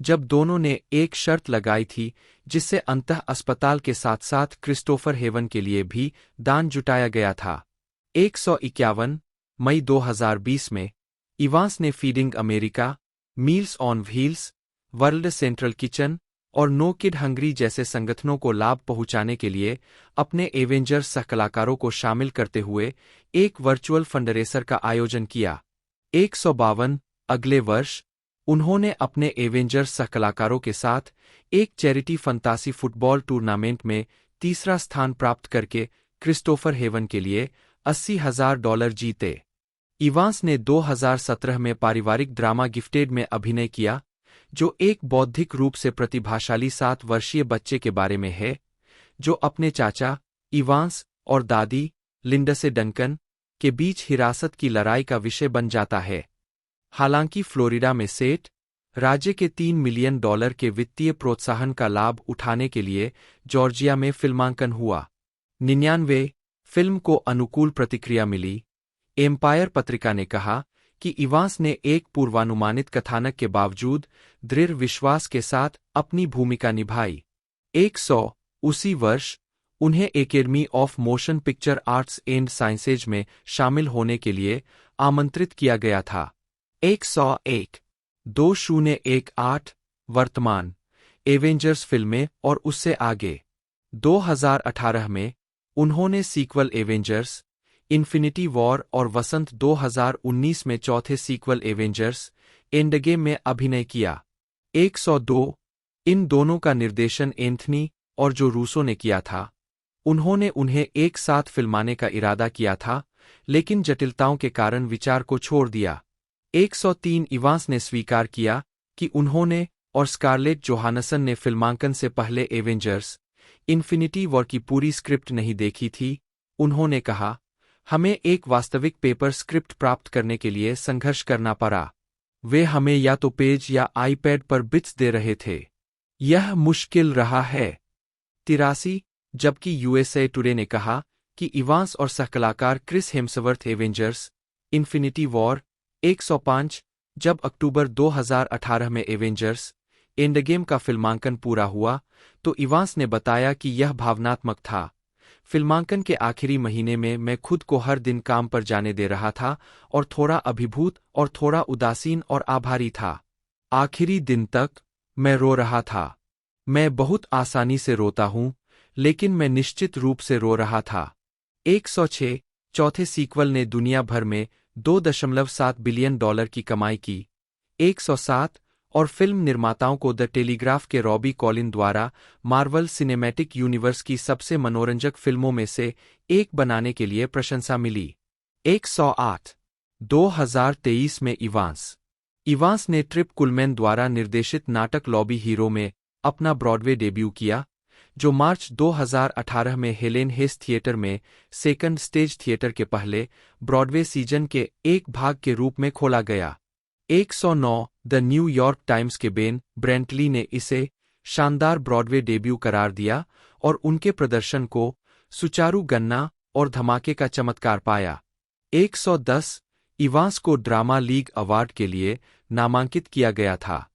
जब दोनों ने एक शर्त लगाई थी जिससे अंतः अस्पताल के साथ-साथ क्रिस्टोफर हेवन के लिए भी दान जुटाया गया था। 151 मई 2020 में इवांस ने feeding America, meals on wheels, world central kitchen और नो किड हंग्री जैसे संगठनों को लाभ पहुंचाने के लिए अपने एवेंजर्स सहकलाकारों को शामिल करते हुए एक वर्चुअल फंडरेसर का आयोजन किया। 152 अगले वर्ष उन्होंने अपने एवेंजर्स सहकलाकारों के साथ एक चैरिटी फंतासी फुटबॉल टूर्नामेंट में तीसरा स्थान प्राप्त करके क्रिस्टोफर हेवन के लिए $80,000 जीते। इवांस ने 2017 में पारिवारिक ड्रामा गिफ्टेड में अभिनय किया, जो एक बौद्धिक रूप से प्रतिभाशाली 7 वर्षीय बच्चे के बारे में है, जो अपने चाचा, इवांस, और दादी, लिंडसे डंकन, के बीच हिरासत की लड़ाई का विषय बन जाता है। हालांकि फ्लोरिडा में सेट राज्य के $3 मिलियन के वित्तीय प्रोत्साहन का लाभ उठाने के लिए जॉर्जिया में फिल्मांकन हुआ। 99 फिल्म को अनुकूल प्रतिक्रिया मिली। एम्पायर पत्रिका ने कहा कि इवांस ने एक पूर्वानुमानित कथानक के बावजूद दृढ़ विश्वास के साथ अपनी भूमिका निभाई। 100 उसी वर्ष उन्हें academy of motion picture arts and sciences में शामिल होने के लिए आमंत्रित किया गया था। 101 2018 वर्तमान एवेंजर्स फिल्में और उससे आगे 2018 में उन्होंने सीक्वल एवेंजर्स इन्फिनिटी वॉर और वसंत 2019 में चौथे सीक्वल एवेंजर्स एंडगेम में अभिनय किया। 102 इन दोनों का निर्देशन एंथनी और जो रूसो ने किया था। उन्होंने उन्हें एक साथ फिल्माने का इरादा किया था, लेकिन जटिलताओं के कारण विचार को छोड़ दिया। 103 इवांस ने स्वीकार किया कि उन्होंने और स्कारलेट जोहानसन ने फिल्मांकन से पहले एवेंजर्स इन्फिनिटी वॉर की पूरी स्क्रिप्ट नहीं देखी थी। उन्होंने कहा, हमें एक वास्तविक पेपर स्क्रिप्ट प्राप्त करने के लिए संघर्ष करना पड़ा। वे हमें या तो पेज या आईपैड पर बिट्स दे रहे थे। यह मुश्किल रहा है। 83 जबकि यूएसए टुडे ने कहा कि इवांस और सहकलाकार Chris Hemsworth Avengers Infinity War 105 जब अक्टूबर 2018 में एवेंजर्स एंडगेम का फिल्मांकन पूरा हुआ, तो इवांस ने बताया कि यह भावनात्मक था। फिल्मांकन के आखिरी महीने में मैं खुद को हर दिन काम पर जाने दे रहा था और थोड़ा अभिभूत और थोड़ा उदासीन और आभारी था। आखिरी दिन तक मैं रो रहा था। मैं बहुत आसानी से रोता हूं, लेकिन मैं निश्चित रूप से रो रहा था। 106 चौथे सीक्वल ने दुनिया भर में $2.7 बिलियन की कमाई की। 107 और फिल्म निर्माताओं को द टेलीग्राफ के रॉबी कॉलिन द्वारा मार्वल सिनेमैटिक यूनिवर्स की सबसे मनोरंजक फिल्मों में से एक बनाने के लिए प्रशंसा मिली। 108 2023 में इवांस ने ट्रिप कुलमैन द्वारा निर्देशित नाटक लॉबी हीरो में अपना ब्रॉडवे डेब्यू किया, जो मार्च 2018 में हेलेन हेस थिएटर में सेकंड स्टेज थिएटर के पहले ब्रॉडवे सीजन के एक भाग के रूप में खोला गया। 109 द न्यूयॉर्क टाइम्स के बेन ब्रेंटली ने इसे शानदार ब्रॉडवे डेब्यू करार दिया और उनके प्रदर्शन को सुचारू गन्ना और धमाके का चमत्कार पाया। 110 इवांस को ड्रामा लीग अवार्ड के लिए नामांकित किया गया था।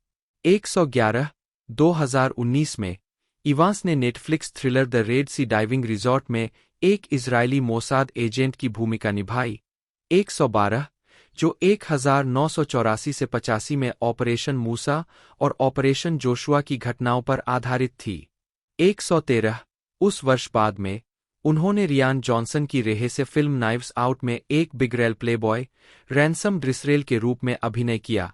111 2019 में इवांस ने Netflix thriller the red sea diving resort में एक इजरायली मोसाद एजेंट की भूमिका निभाई। 112 जो 1984 से 85 में ऑपरेशन मूसा और ऑपरेशन जोशुआ की घटनाओं पर आधारित थी। 113 उस वर्ष बाद में उन्होंने रियान जॉनसन की रेहे से फिल्म नाइव्स आउट में एक बिगरेल प्लेबॉय रैनसम ड्रिसरेल के रूप में अभिनय किया।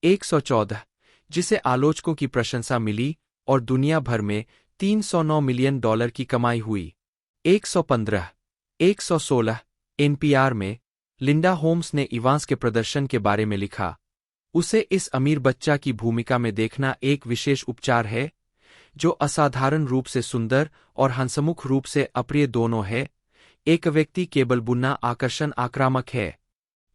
114 जिसे आलोचकों की प्रशंसा मिली और दुनिया भर में $309 मिलियन की कमाई हुई। 115 116 एनपीआर में लिंडा होम्स ने इवांस के प्रदर्शन के बारे में लिखा, उसे इस अमीर बच्चा की भूमिका में देखना एक विशेष उपचार है, जो असाधारण रूप से सुंदर और हंसमुख रूप से अप्रिय दोनों है। एक व्यक्ति केवल बुना आकर्षण आक्रामक है।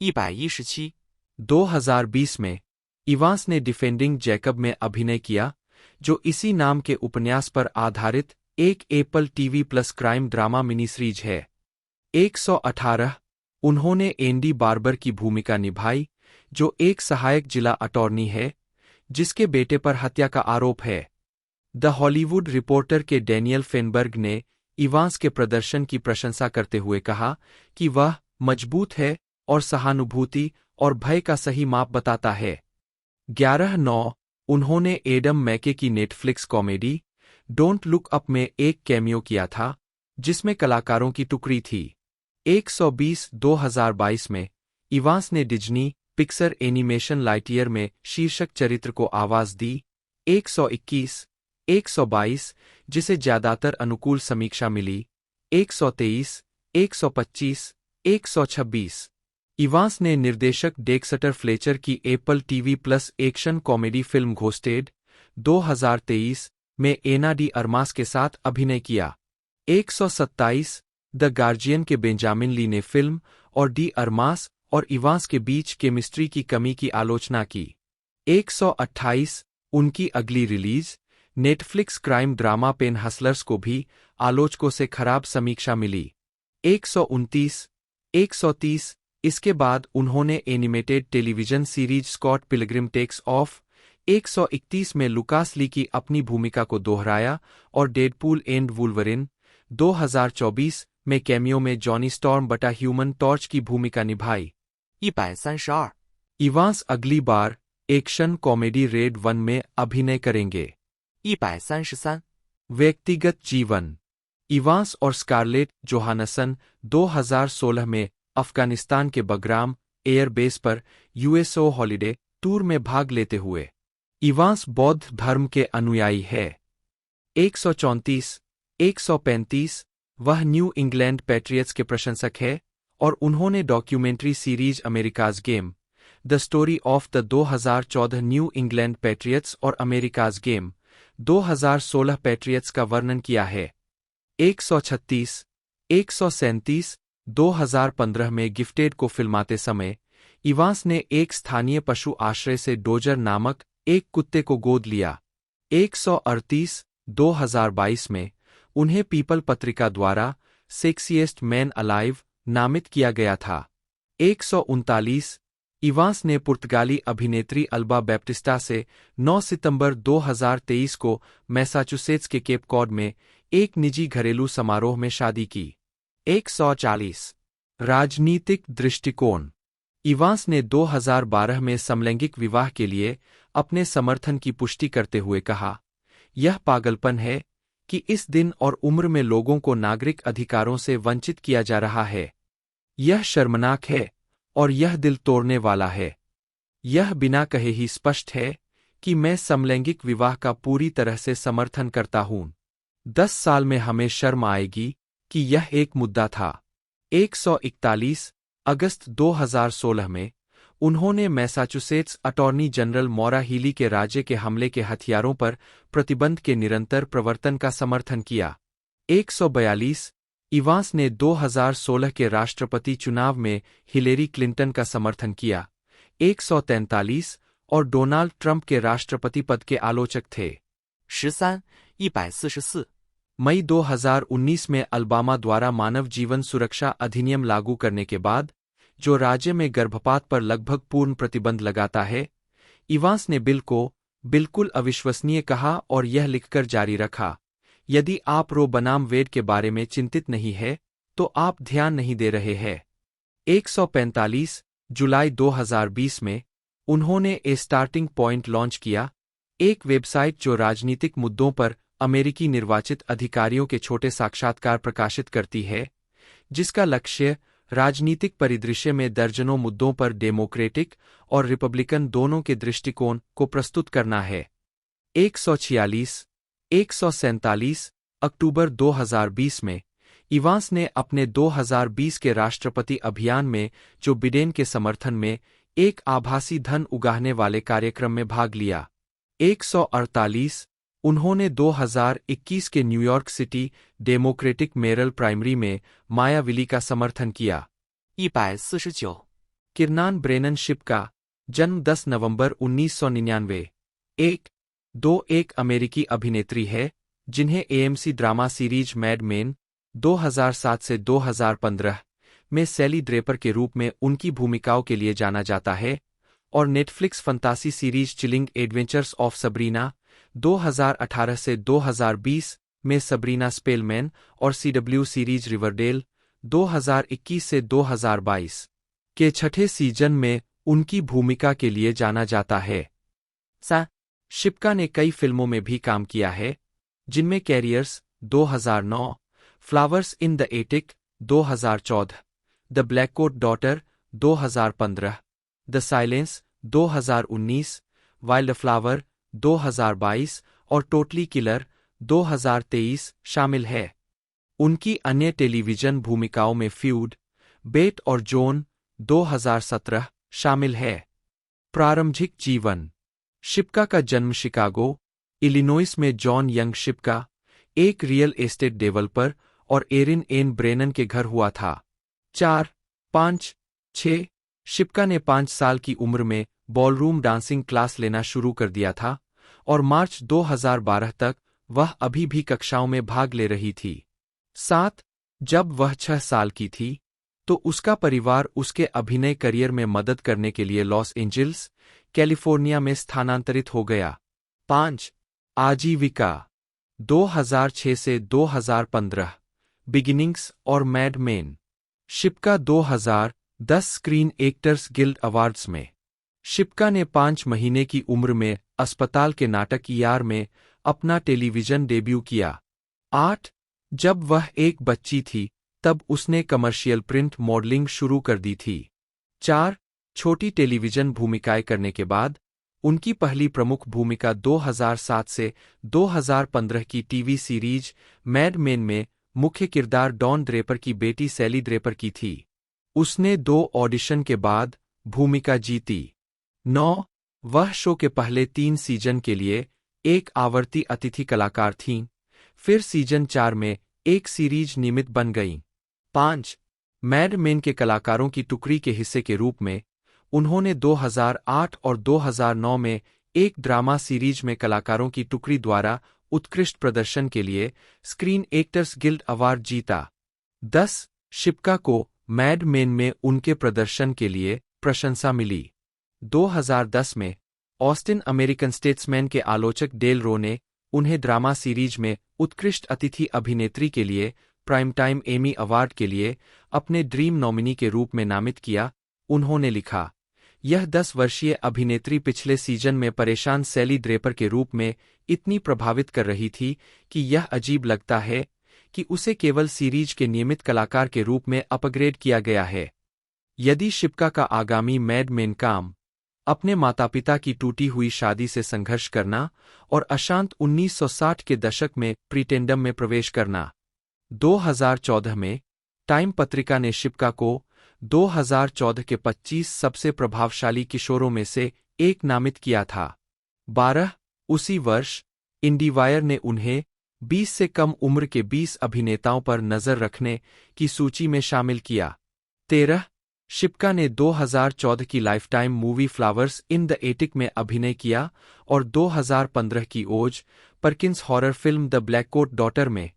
117 2020 में इवांस ने डिफेंडिंग जैकब में अभिनय किया, जो इसी नाम के उपन्यास पर आधारित एक Apple TV plus crime drama mini series है। 118 उन्होंने एंडी बार्बर की भूमिका निभाई, जो एक सहायक जिला अटॉर्नी है जिसके बेटे पर हत्या का आरोप है। द हॉलीवुड रिपोर्टर के डैनियल फेनबर्ग ने इवांस के प्रदर्शन की प्रशंसा करते हुए कहा कि वह मजबूत है और सहानुभूति और भय का सही माप बताता है। 11/9 उन्होंने एडम मैके की Netflix comedy don't look up में एक कैमियो किया था, जिसमें कलाकारों की टुकड़ी थी। 120 2022 में इवांस ने डिज्नी पिक्सर एनिमेशन लाइटईयर में शीर्षक चरित्र को आवाज दी। 121 122 जिसे ज्यादातर अनुकूल समीक्षा मिली, 123, 125, 126। इवांस ने निर्देशक डेक्सटर फ्लेचर की Apple TV plus action comedy film ghosted 2023 में एना डी अरमास के साथ अभिनय किया। 127, द गार्जियन के बेंजामिन ली ने फिल्म और डी अरमास और इवांस के बीच केमिस्ट्री की कमी की आलोचना की। 128, उनकी अगली release, Netflix crime drama Pain Hustlers को भी आलोचकों से खराब समीक्षा मिली। 129, 130, इसके बाद उन्होंने animated television series Scott Pilgrim takes Off 131 में लुकास ली की अपनी भूमिका को दोहराया और डेडपूल एंड वुल्वरिन 2024 में कैमियो में जॉनी स्टॉर्म बटा ह्यूमन टॉर्च की भूमिका निभाई। 132, इवांस अगली बार एक्शन कॉमेडी रेड 1 में अभिनय करेंगे। 133, व्यक्तिगत जीवन, इवांस और स्कारलेट जोहानसन 2016 में अफगानिस्तान के बग्राम एयरबेस पर यूएसओ हॉलिडे टूर में भाग लेते हुए। इवांस बौद्ध धर्म के अनुयायी है। 134, 135, वह न्यू इंग्लैंड पैट्रियट्स के प्रशंसक है और उन्होंने documentary series America's Game, The Story of the 2014 New England Patriots और अमेरिकाज गेम, 2016 पैट्रियट्स का वर्णन किया है। 136, 137, 2015 में गिफ्टेड को फिल्माते समय इवांस ने एक स्थानीय पशु आश्रय से डोजर नामक एक कुत्ते को गोद लिया। 138, 2022 में उन्हें पीपल पत्रिका द्वारा सेक्सिएस्ट मैन अलाइव नामित किया गया था। 139, इवांस ने पुर्तगाली अभिनेत्री अल्बा बैप्टिस्टा से 9 सितंबर 2023 को मैसाचुसेट्स के केप कॉड में एक निजी घरेलू समारोह में शादी की। 140, राजनीतिक दृष्टिकोण, इवांस ने 2012 में समलैंगिक विवाह के लिए अपने समर्थन की पुष्टि करते हुए कहा, यह पागलपन है कि इस दिन और उम्र में लोगों को नागरिक अधिकारों से वंचित किया जा रहा है। यह शर्मनाक है और यह दिल तोड़ने वाला है। यह बिना कहे ही स्पष्ट है कि मैं समलैंगिक विवाह का पूरी तरह से समर्थन करता हूं। 10 साल में हमें शर्म आएगी कि यह एक मुद्दा था। 141, अगस्त 2016 में उन्होंने मैसाचुसेट्स अटॉर्नी जनरल मॉरा हीली के राज्य के हमले के हथियारों पर प्रतिबंध के निरंतर प्रवर्तन का समर्थन किया। 142, इवांस ने 2016 के राष्ट्रपति चुनाव में हिलेरी क्लिंटन का समर्थन किया। 143, और डोनाल्ड ट्रंप के राष्ट्रपति पद के आलोचक थे। 13, 144, मई 2019 में अल्बामा द्वारा मानव जीवन सुरक्षा अधिनियम लागू करने के बाद, जो राज्य में गर्भपात पर लगभग पूर्ण प्रतिबंध लगाता है, इवांस ने बिल को बिल्कुल अविश्वसनीय कहा और यह लिखकर जारी रखा, यदि आप रो बनाम वेड के बारे में चिंतित नहीं है तो आप ध्यान नहीं दे रहे हैं। 145, जुलाई 2020 में उन्होंने ए स्टार्टिंग पॉइंट लॉन्च किया, एक वेबसाइट जो राजनीतिक मुद्दों पर अमेरिकी निर्वाचित अधिकारियों के छोटे साक्षात्कार प्रकाशित करती है, जिसका लक्ष्य राजनीतिक परिदृश्य में दर्जनों मुद्दों पर डेमोक्रेटिक और रिपब्लिकन दोनों के दृष्टिकोण को प्रस्तुत करना है। 146, 147, अक्टूबर 2020 में इवांस ने अपने 2020 के राष्ट्रपति अभियान में जो बिडेन के समर्थन में एक आभासी धन उगाहने वाले कार्यक्रम में भाग लिया। 148, उन्होंने 2021 के न्यूयॉर्क सिटी डेमोक्रेटिक मेयरल प्राइमरी में माया विली का समर्थन किया। 149, किरनान ब्रेनन शिप्का, जन्म 10 नवंबर 1999, 1 अमेरिकी अभिनेत्री है जिन्हें AMC drama series mad main 2007 से 2015 में सैली ड्रेपर के रूप में उनकी भूमिकाओं के लिए जाना जाता है और Netflix sports series chilling adventures of Sabrina 2018 से 2020 में सबरीना स्पेलमैन और सीडब्ल्यू सीरीज रिवरडेल 2021 से 2022 के छठे सीजन में उनकी भूमिका के लिए जाना जाता है। शिप्का ने कई फिल्मों में भी काम किया है, जिनमें Carriers 2009, Flowers in the Attic 2014, the Blackcoat Daughter 2015, the Silence 2019, Wild Flower 2022 और टोटली किलर 2023 शामिल है। उनकी अन्य टेलीविजन भूमिकाओं में फ्यूड, बेट और जोन 2017 शामिल है। प्रारंभिक जीवन। शिप्का का जन्म शिकागो, इलिनॉइस में जॉन यंग शिप्का, एक रियल एस्टेट डेवलपर और एरिन एन ब्रेनन के घर हुआ था। 4, 5, 6 शिप्का ने 5 साल की उम्र में बॉलरूम डांसिंग क्लास लेना शुरू कर दिया था और मार्च 2012 तक वह अभी भी कक्षाओं में भाग ले रही थी। 7 जब वह 6 साल की थी तो उसका परिवार उसके अभिनय करियर में मदद करने के लिए लॉस एंजिल्स, कैलिफोर्निया में स्थानांतरित हो गया। 5 आजीविका। 2006 से 2015 बिगिनिंग्स और Mad Men. Shipka 2010 Screen Actors Guild Awards में। शिप्का ने 5 महीने की उम्र में अस्पताल के नाटक यार में अपना टेलीविजन डेब्यू किया। 8 जब वह एक बच्ची थी तब उसने कमर्शियल प्रिंट मॉडलिंग शुरू कर दी थी। 4 छोटी टेलीविजन भूमिकाएं करने के बाद उनकी पहली प्रमुख भूमिका 2007 से 2015 की टीवी सीरीज मैड मेन में मुख्य किरदार डॉन ड्रेपर की बेटी सैली ड्रेपर की थी। उसने 2 ऑडिशन के बाद भूमिका जीती। 9 वह शो के पहले 3 सीजन के लिए एक आवर्ती अतिथि कलाकार थीं, फिर सीजन 4 में एक सीरीज नियमित बन गईं। 5 मैड मेन के कलाकारों की टुकड़ी के हिस्से के रूप में उन्होंने 2008 और 2009 में एक ड्रामा सीरीज में कलाकारों की टुकड़ी द्वारा उत्कृष्ट प्रदर्शन के लिए स्क्रीन एक्टर्स गिल्ड अवार्ड जीता। 10 शिप्का को मैड मेन में उनके प्रदर्शन के लिए प्रशंसा मिली। 2010 में ऑस्टिन अमेरिकन स्टेट्समैन के आलोचक डेल रो ने उन्हें ड्रामा सीरीज में उत्कृष्ट अतिथि अभिनेत्री के लिए प्राइम टाइम एमी अवार्ड के लिए अपने ड्रीम नॉमिनी के रूप में नामित किया। उन्होंने लिखा, यह 10 वर्षीय अभिनेत्री पिछले सीजन में परेशान सैली ड्रेपर के रूप में इतनी प्रभावित कर रही थी कि यह अजीब लगता है कि उसे केवल सीरीज के नियमित कलाकार के रूप में अपग्रेड किया गया है। यदि शिप्का का आगामी मैड मेन काम अपने माता-पिता की टूटी हुई शादी से संघर्ष करना और अशांत 1960 के दशक में प्रीटेंडम में प्रवेश करना। 2014 में टाइम पत्रिका ने शिप्का को 2014 के 25 सबसे प्रभावशाली किशोरों में से एक नामित किया था। 12 उसी वर्ष इंडीवायर ने उन्हें 20 से कम उम्र के 20 अभिनेताओं पर नजर रखने की सूची में शामिल किया। 13 शिप्का ने 2014 की Lifetime movie Flowers in the Attic में अभिनय किया और 2015 की Oz Perkins horror film the Blackcoat Daughter में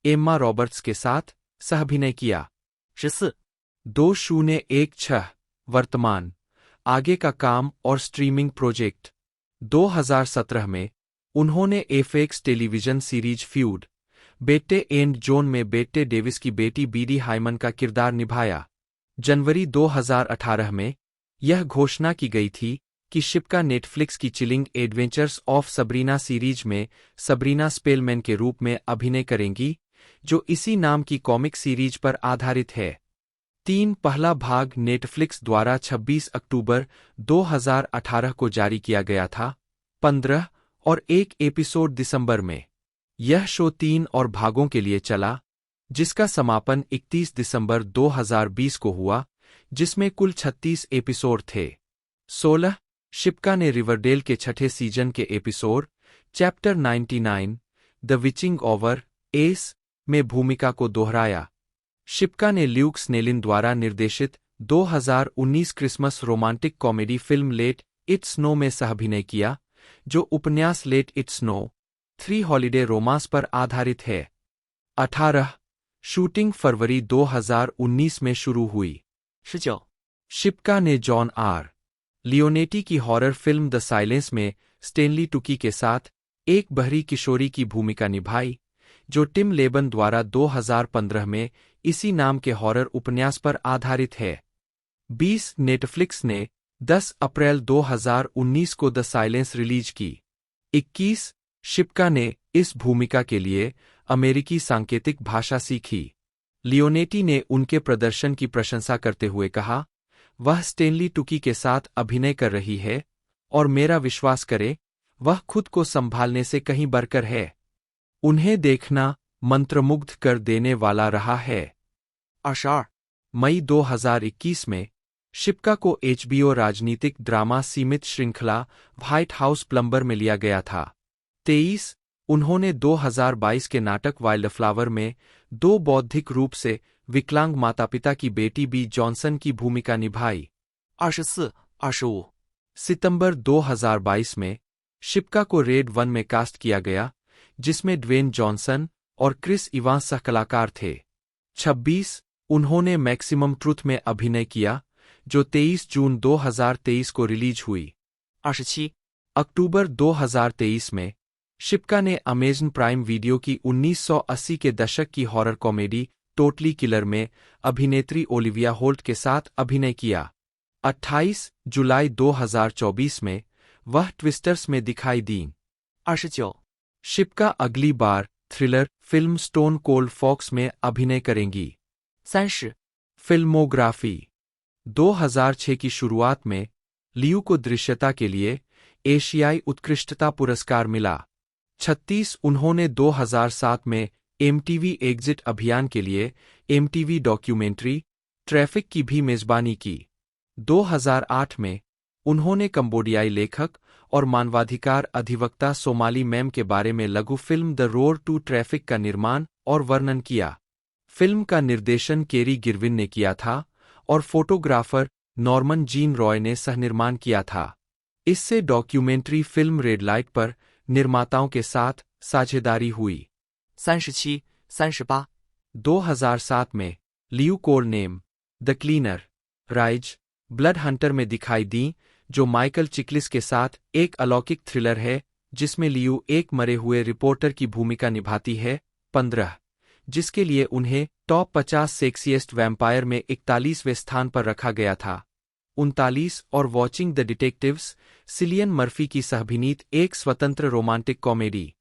एम्मा रॉबर्ट्स के साथ सहअभिनय किया। 14 2016 वर्तमान आगे का काम और स्ट्रीमिंग प्रोजेक्ट। 2017 में उन्होंने एफएक्स टेलीविजन सीरीज फ्यूड, बेटे एंड जोन में बेटे डेविस की बेटी बीडी हाइमन का किरदार निभाया। जनवरी 2018 में यह घोषणा की गई थी कि शिप्का नेटफ्लिक्स की chilling adventures of Sabrina series में सबरीना स्पेलमैन के रूप में अभिनय करेंगी, जो इसी नाम की कॉमिक सीरीज पर आधारित है। 3 पहला भाग नेटफ्लिक्स द्वारा 26 अक्टूबर 2018 को जारी किया गया था। 15 और 1 एपिसोड दिसंबर में। यह शो 3 और भागों के लिए चला, जिसका समापन 31 दिसंबर 2020 को हुआ, जिसमें कुल 36 एपिसोड थे। 16 शिप्का ने रिवरडेल के 6ठे सीजन के episode chapter 99 the Witching over S में भूमिका को दोहराया। शिप्का ने ल्यूक स्नेलिन द्वारा निर्देशित 2019 Christmas romantic comedy film let it snow में सहअभिनय किया, जो उपन्यास let it snow 3 holiday romance पर आधारित है। 18 शूटिंग फरवरी 2019 में शुरू हुई। 19 शिप्का ने जॉन आर. लियोनेटी की हॉरर फिल्म द साइलेंस में स्टेनली टुकी के साथ एक बहरी किशोरी की भूमिका निभाई, जो टिम लेबन द्वारा 2015 में इसी नाम के हॉरर उपन्यास पर आधारित है। 20 नेटफ्लिक्स ने 10 अप्रैल 2019 को द साइलेंस रिलीज की। 21 शिप्का ने इस भूमिका के लिए अमेरिकी सांकेतिक भाषा सीखी। लियोनेटी ने उनके प्रदर्शन की प्रशंसा करते हुए कहा, वह स्टेनली टुकी के साथ अभिनय कर रही है और मेरा विश्वास करें, वह खुद को संभालने से कहीं बढ़कर है। उन्हें देखना मंत्रमुग्ध कर देने वाला रहा है। 22 मई 2021 में शिप्का को HBO राजनीतिक ड्रामा सीमित श्रृंखला व्हाइट हाउस प्लम्बर में लिया गया था। 23 उन्होंने 2022 के नाटक वाइल्ड फ्लावर में दो बौद्धिक रूप से विकलांग माता-पिता की बेटी बी जॉनसन की भूमिका निभाई। 24 25 सितंबर 2022 में शिप्का को रेड 1 में कास्ट किया गया, जिसमें ड्वेन जॉनसन और क्रिस इवांस सहकलाकार थे। 26 उन्होंने मैक्सिमम ट्रुथ में अभिनय किया, जो 23 जून 2023 को रिलीज हुई। 27 अक्टूबर 2023 में शिप्का ने अमेज़न प्राइम वीडियो की 1980 के दशक की हॉरर कॉमेडी टोटली किलर में अभिनेत्री ओलिविया होल्ट के साथ अभिनय किया। 28 जुलाई 2024 में वह ट्विस्टर्स में दिखाई दीं। 29 शिप्का अगली बार thriller film Stone Cold Fox में अभिनय करेंगी। 30 फिल्मोग्राफी 2006 की शुरुआत में लियू को दृश्यता के लिए एशियाई उत्कृष्टता पुरस्कार मिला। 36 उन्होंने 2007 में MTV एग्जिट अभियान के लिए MTV डॉक्यूमेंट्री ट्रैफिक की भी मेजबानी की। 2008 में उन्होंने कंबोडियाई लेखक और मानवाधिकार अधिवक्ता सोमाली मैम के बारे में लघु film The Road to Traffic का निर्माण और वर्णन किया। फिल्म का निर्देशन केरी गिरविन ने किया था और फोटोग्राफर नॉर्मन जीन रॉय ने सहनिर्माण किया था। इससे डॉक्यूमेंट्री फिल्म रेड लाइट पर निर्माताओं के साथ साझेदारी हुई। 37 38 2007 में Liu code name the cleaner rise blood Hunter में दिखाई दी, जो माइकल चिकलिस के साथ एक अलौकिक थ्रिलर है जिसमें लियू एक मरे हुए रिपोर्टर की भूमिका निभाती है। 15 जिसके लिए उन्हें टॉप 50 सेक्सीएस्ट वैम्पायर में 41वें स्थान पर रखा गया था। 39 और Watching the Detectives Cillian Murphy की सहभिनीत एक स्वतंत्र रोमांटिक कॉमेडी।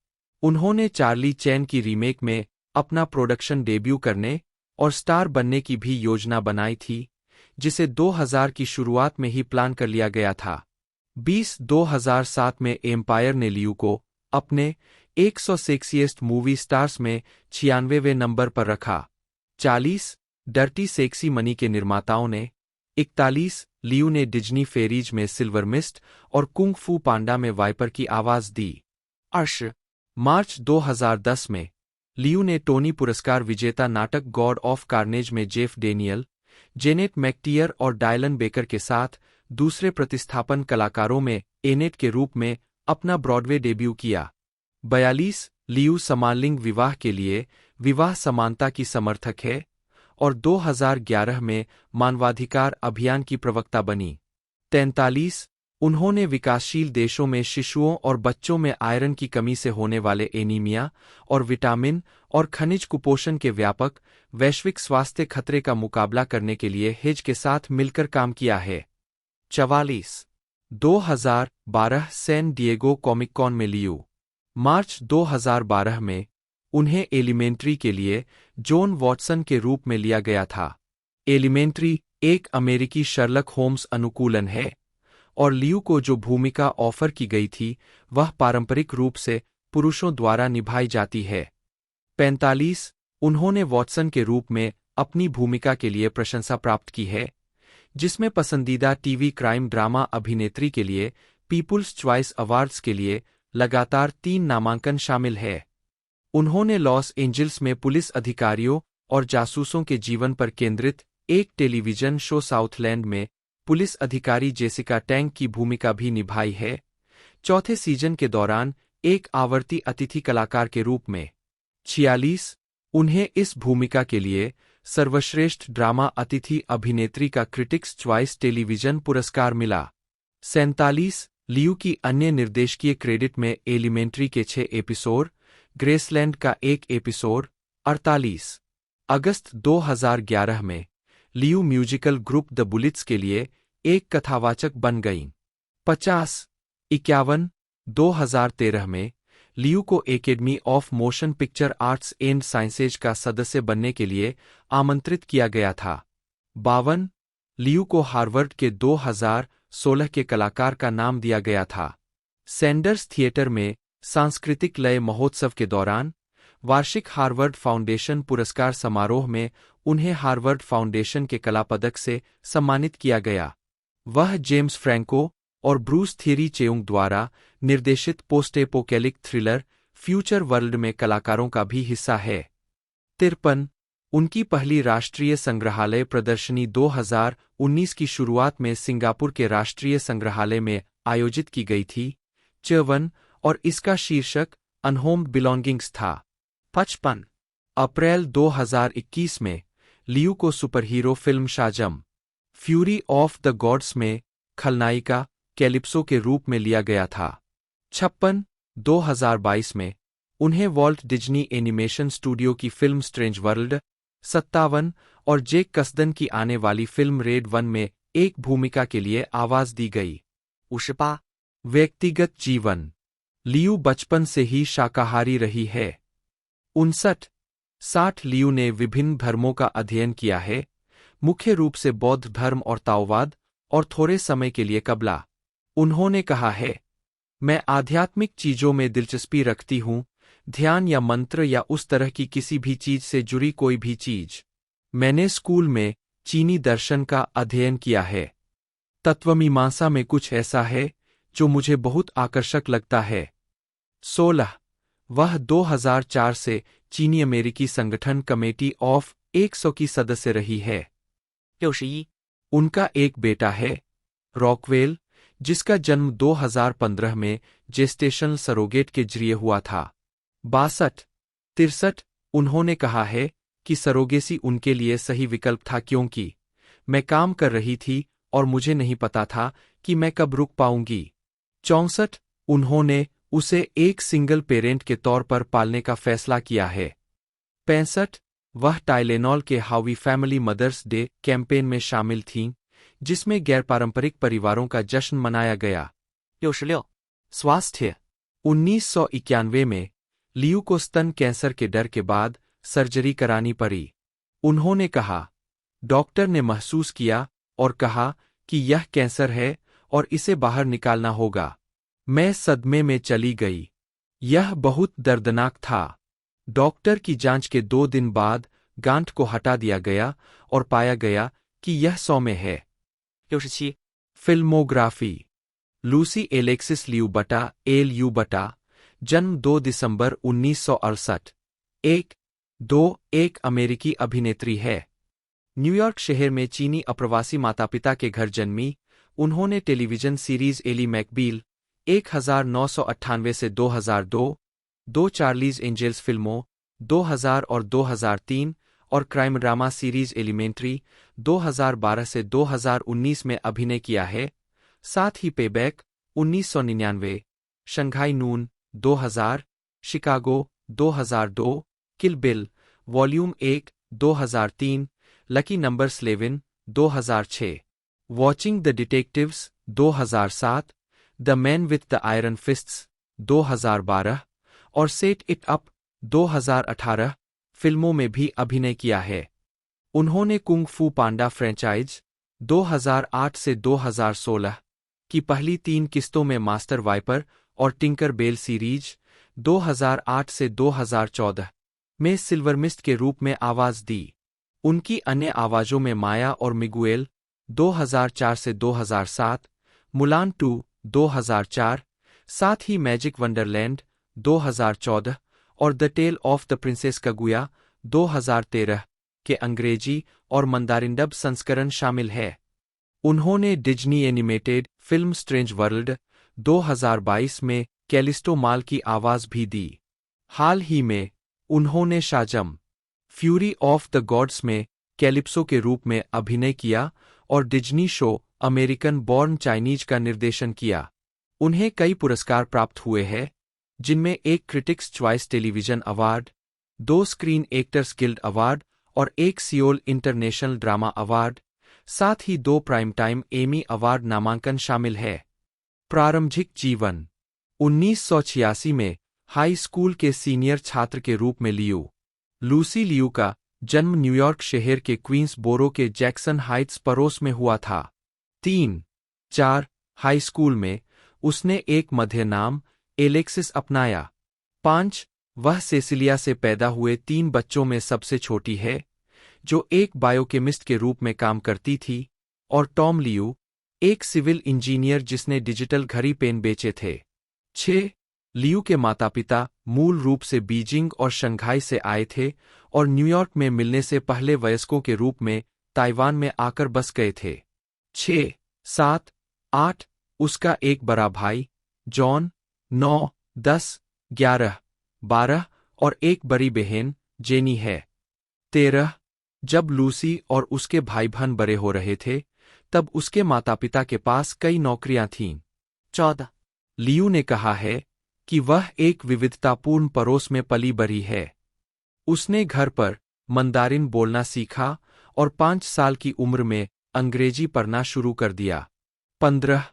उन्होंने चार्ली चैन की रीमेक में अपना प्रोडक्शन डेब्यू करने और स्टार बनने की भी योजना बनाई थी, जिसे 2000 की शुरुआत में ही प्लान कर लिया गया था। 20 2007 में एम्पायर ने लियू को अपने 100 सेक्सीएस्ट मूवी स्टार्स में 96वें नंबर पर रखा। 40 डर्टी सेक्सी मनी के निर्माताओं ने 41 लियू ने डिज्नी फेरीज में सिल्वर मिस्ट और कुंग फू पांडा में वाइपर की आवाज दी। 20 मार्च 2010 में लियू ने टोनी पुरस्कार विजेता नाटक गॉड ऑफ कार्नेज में जेफ डेनियल, जेनेट मैकटियर और डायलन बेकर के साथ दूसरे प्रतिस्थापन कलाकारों में एनेट के रूप में अपना ब्रॉडवे डेब्यू किया। 42 लियू समलिंग विवाह के लिए विवाह समानता की समर्थक है और 2011 में मानवाधिकार अभियान की प्रवक्ता बनी। 43 उन्होंने विकासशील देशों में शिशुओं और बच्चों में आयरन की कमी से होने वाले एनीमिया और विटामिन और खनिज कुपोषण के व्यापक वैश्विक स्वास्थ्य खतरे का मुकाबला करने के लिए हिज के साथ मिलकर काम किया है। 44 2012 सैन डिएगो कॉमिक कॉन में लियू। मार्च 2012 में उन्हें एलिमेंट्री के लिए जॉन वॉटसन के रूप में लिया गया था। एलिमेंट्री एक अमेरिकी शर्लक होम्स अनुकूलन है और लियू को जो भूमिका ऑफर की गई थी वह पारंपरिक रूप से पुरुषों द्वारा निभाई जाती है। 45 उन्होंने वॉटसन के रूप में अपनी भूमिका के लिए प्रशंसा प्राप्त की है, जिसमें पसंदीदा टीवी क्राइम ड्रामा अभिनेत्री के लिए पीपुल्स चॉइस अवार्ड्स के लिए लगातार 3 नामांकन शामिल है। उन्होंने लॉस एंजिल्स में पुलिस अधिकारियों और जासूसों के जीवन पर केंद्रित एक टेलीविजन शो साउथलैंड में पुलिस अधिकारी जेसिका टैंग की भूमिका भी निभाई है, चौथे सीजन के दौरान एक आवर्ती अतिथि कलाकार के रूप में। 46 उन्हें इस भूमिका के लिए सर्वश्रेष्ठ ड्रामा अतिथि अभिनेत्री का क्रिटिक्स चॉइस टेलीविजन पुरस्कार मिला। 47 लियू की अन्य निर्देशकीय क्रेडिट में एलिमेंट्री के 6 एपिसोड, ग्रेसलैंड का 1 एपिसोड। 48 अगस्त 2011 में लियू म्यूजिकल ग्रुप द बुलिट्स के लिए एक कथावाचक बन गईं। 50 51 2013 में लियू को academy of motion picture arts and sciences का सदस्य बनने के लिए आमंत्रित किया गया था। 52 लियू को हार्वर्ड के 2016 के कलाकार का नाम दिया गया था। सैंडर्स थिएटर में सांस्कृतिक लय महोत्सव के दौरान वार्षिक हार्वर्ड फाउंडेशन पुरस्कार समारोह में उन्हें हार्वर्ड फाउंडेशन के कला पदक से सम्मानित किया गया। वह जेम्स फ्रैंको और ब्रूस थियरी चेउंग द्वारा निर्देशित पोस्ट-एपोकैलिप्टिक थ्रिलर फ्यूचर वर्ल्ड में कलाकारों का भी हिस्सा है। 53 उनकी पहली राष्ट्रीय संग्रहालय प्रदर्शनी 2019 की शुरुआत में सिंगापुर के राष्ट्रीय संग्रहालय में आयोजित की गई थी। 54 और इसका शीर्षक अनहोम्ड बिलोंगिंग्स था। 55 अप्रैल 2021 में लियू को superhero film Shazam Fury of the Gods में खलनायिका कैलिप्सो के रूप में लिया गया था। 56 2022 में उन्हें वॉल्ट डिज्नी एनिमेशन स्टूडियो की फिल्म स्ट्रेंज वर्ल्ड 57 और जेक कसदन की आने वाली फिल्म रेड 1 में एक भूमिका के लिए आवाज दी गई। 58 व्यक्तिगत जीवन लियू बचपन से ही शाकाहारी रही है। 59 लियू ने विभिन्न धर्मों का अध्ययन किया है, मुख्य रूप से बौद्ध धर्म और ताओवाद, और थोड़े समय के लिए कबला। उन्होंने कहा है, मैं आध्यात्मिक चीजों में दिलचस्पी रखती हूं, ध्यान या मंत्र या उस तरह की किसी भी चीज से जुड़ी कोई भी चीज। मैंने स्कूल में चीनी दर्शन का अध्ययन किया है। तत्वमीमांसा में कुछ ऐसा है जो मुझे बहुत आकर्षक लगता है। 16 वह 2004 से चीनी अमेरिकी संगठन कमेटी ऑफ 100 की सदस्य रही है। 61 उनका एक बेटा है, रॉकवेल, जिसका जन्म 2015 में जेस्टेशनल सरोगेट के जरिए हुआ था। 62 उन्होंने कहा है कि सरोगेसी उनके लिए सही विकल्प था क्योंकि मैं काम कर रही थी और मुझे नहीं पता था कि मैं कब रुक पाऊंगी। 64 उन्होंने उसे एक सिंगल पेरेंट के तौर पर पालने का फैसला किया है। 65 वह टाइलेनॉल के हावी फैमिली मदर्स डे कैंपेन में शामिल थीं, जिसमें गैरपारंपरिक परिवारों का जश्न मनाया गया। 66 स्वास्थ्य 1991 में लियू को स्तन कैंसर के डर के बाद सर्जरी करानी पड़ी। उन्होंने कहा, डॉक्टर ने महसूस किया और कहा कि यह कैंसर है और इसे बाहर निकालना होगा। मैं सदमे में चली गई। यह बहुत दर्दनाक था। डॉक्टर की जांच के 2 दिन बाद गांठ को हटा दिया गया और पाया गया कि यह सौम्य है। 67 फिल्मोग्राफी लूसी एलेक्सिस लियू बटा LU बटा जन्म 2 दिसंबर 1968 एक अमेरिकी अभिनेत्री है। न्यूयॉर्क शहर में चीनी अप्रवासी माता पिता के घर जन्मी। उन्होंने टेलीविजन सीरीज एली मैकबील 1998 से 2002, 2 चार्लीज एंजेल्स फिल्मों 2000 और 2003 और क्राइम ड्रामा सीरीज एलिमेंट्री 2012 से 2019 में अभिनय किया है। साथ ही Payback 1999, Shanghai Noon 2000, Chicago 2002, Kill Bill Volume 1 2003, Lucky Number 11 2006, Watching the Detectives 2007, the Man with the Iron Fists 2012 और सेट इट अप 2018 फिल्मों में भी अभिनय किया है। उन्होंने कुंग फू पांडा फ्रेंचाइज 2008 से 2016 की पहली 3 किस्तों में मास्टर वाइपर और टिंकर बेल सीरीज 2008 से 2014 में सिल्वर मिस्ट के रूप में आवाज दी। उनकी अन्य आवाजों में माया और मिगुएल 2004 से 2007, मुलान 2 2004, साथ ही मैजिक वंडरलैंड 2014 और the Tale of the Princess Kaguya 2013 के अंग्रेजी और मंदारिन डब संस्करण शामिल है। उन्होंने Disney animated film strange world 2022 में कैलिस्टो माल की आवाज भी दी। हाल ही में उन्होंने शाजम फ्यूरी ऑफ द गॉड्स में कैलिप्सो के रूप में अभिनय किया और Disney show American born Chinese का निर्देशन किया। उन्हें कई पुरस्कार प्राप्त हुए हैं, जिनमें एक critics choice television award, 2 screen Actors guild award और 1 सियोल इंटरनेशनल ड्रामा अवार्ड, साथ ही 2 प्राइम टाइम एमी अवार्ड नामांकन शामिल है। प्रारंभिक जीवन 1986 में हाई स्कूल के सीनियर छात्र के रूप में लियू लूसी लियू का जन्म न्यूयॉर्क शहर के क्वींसबोरो के जैक्सन हाइट्स पड़ोस में हुआ था। 3-4 हाई स्कूल में उसने एक मध्य नाम एलेक्सिस अपनाया। 5 वह सेसिलिया से पैदा हुए 3 बच्चों में सबसे छोटी है, जो एक बायोकेमिस्ट के रूप में काम करती थी, और टॉम लियू, एक सिविल इंजीनियर जिसने डिजिटल घड़ी पेन बेचे थे। 6. लियू के माता-पिता मूल रूप से बीजिंग और शंघाई से आए थे और न्यूयॉर्क में मिलने से पहले वयस्कों के रूप में ताइवान में आकर बस गए थे। 6, 7, 8 उसका एक बड़ा भाई जॉन, 9, 10, 11, 12 और एक बड़ी बहन जेनी है। 13. जब लूसी और उसके भाई बहन बड़े हो रहे थे, तब उसके माता-पिता के पास कई नौकरियां थीं। 14. लियू ने कहा है कि वह एक विविधतापूर्ण पड़ोस में पली बढ़ी है। उसने घर पर मंदारिन बोलना सीखा और 5 साल की उम्र में अंग्रेजी पढ़ना शुरू कर दिया। 15.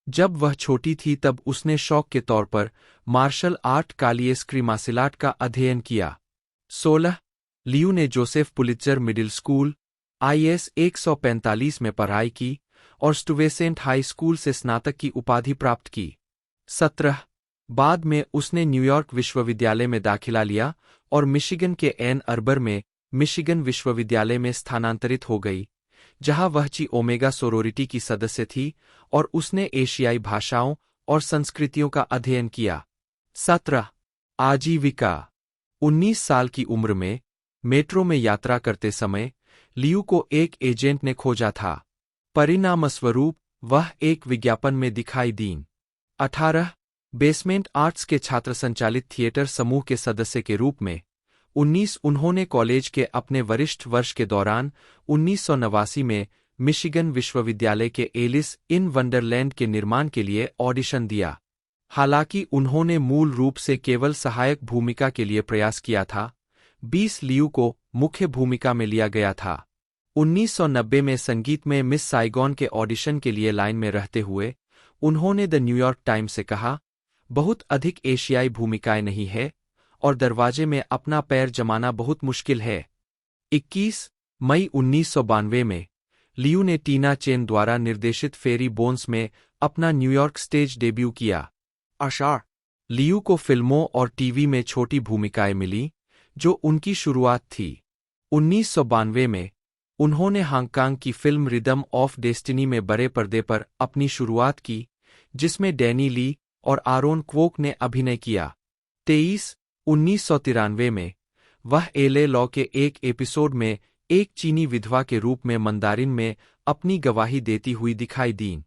जब वह छोटी थी तब उसने शौक के तौर पर मार्शल आर्ट कालिएस्क्री मार्शल का अध्ययन किया। 16. लियू ने Joseph Pulitzer middle school IS 145 में पढ़ाई की और स्टुवेसेंट हाई स्कूल से स्नातक की उपाधि प्राप्त की। 17. बाद में उसने न्यूयॉर्क विश्वविद्यालय में दाखिला लिया और मिशिगन के एन अर्बर में मिशिगन विश्वविद्यालय में स्थानांतरित हो गई, जहां वह ची ओमेगा सोरोरिटी की सदस्य थी और उसने एशियाई भाषाओं और संस्कृतियों का अध्ययन किया। 17. आजीविका 19 साल की उम्र में मेट्रो में यात्रा करते समय लियू को एक एजेंट ने खोजा था। परिणामस्वरूप वह एक विज्ञापन में दिखाई दी। 18. बेसमेंट आर्ट्स के छात्र संचालित थिएटर समूह के सदस्य के रूप में 19 उन्होंने कॉलेज के अपने वरिष्ठ वर्ष के दौरान 1989 में मिशिगन विश्वविद्यालय के एलिस इन वंडरलैंड के निर्माण के लिए ऑडिशन दिया। हालांकि उन्होंने मूल रूप से केवल सहायक भूमिका के लिए प्रयास किया था। 20 लियू को मुख्य भूमिका में लिया गया था। 1990 में संगीत में मिस साइगॉन के ऑडिशन के लिए लाइन में रहते हुए उन्होंने द न्यूयॉर्क टाइम्स से कहा, बहुत अधिक एशियाई भूमिकाएं नहीं है और दरवाजे में अपना पैर जमाना बहुत मुश्किल है। 21 मई 1992 में लियू ने टीना चेन द्वारा निर्देशित फेरी बोन्स में अपना न्यूयॉर्क स्टेज डेब्यू किया। 22. लियू को फिल्मों और टीवी में छोटी भूमिकाएं मिली, जो उनकी शुरुआत थी। 1992 में उन्होंने हांगकांग की फिल्म रिदम ऑफ डेस्टिनी में बड़े पर्दे पर अपनी शुरुआत की, जिसमें डैनी ली और आरोन क्वोक ने अभिनय किया। 23 1993 में वह एले लॉ के एक एपिसोड में एक चीनी विधवा के रूप में मंदारिन में अपनी गवाही देती हुई दिखाई दी।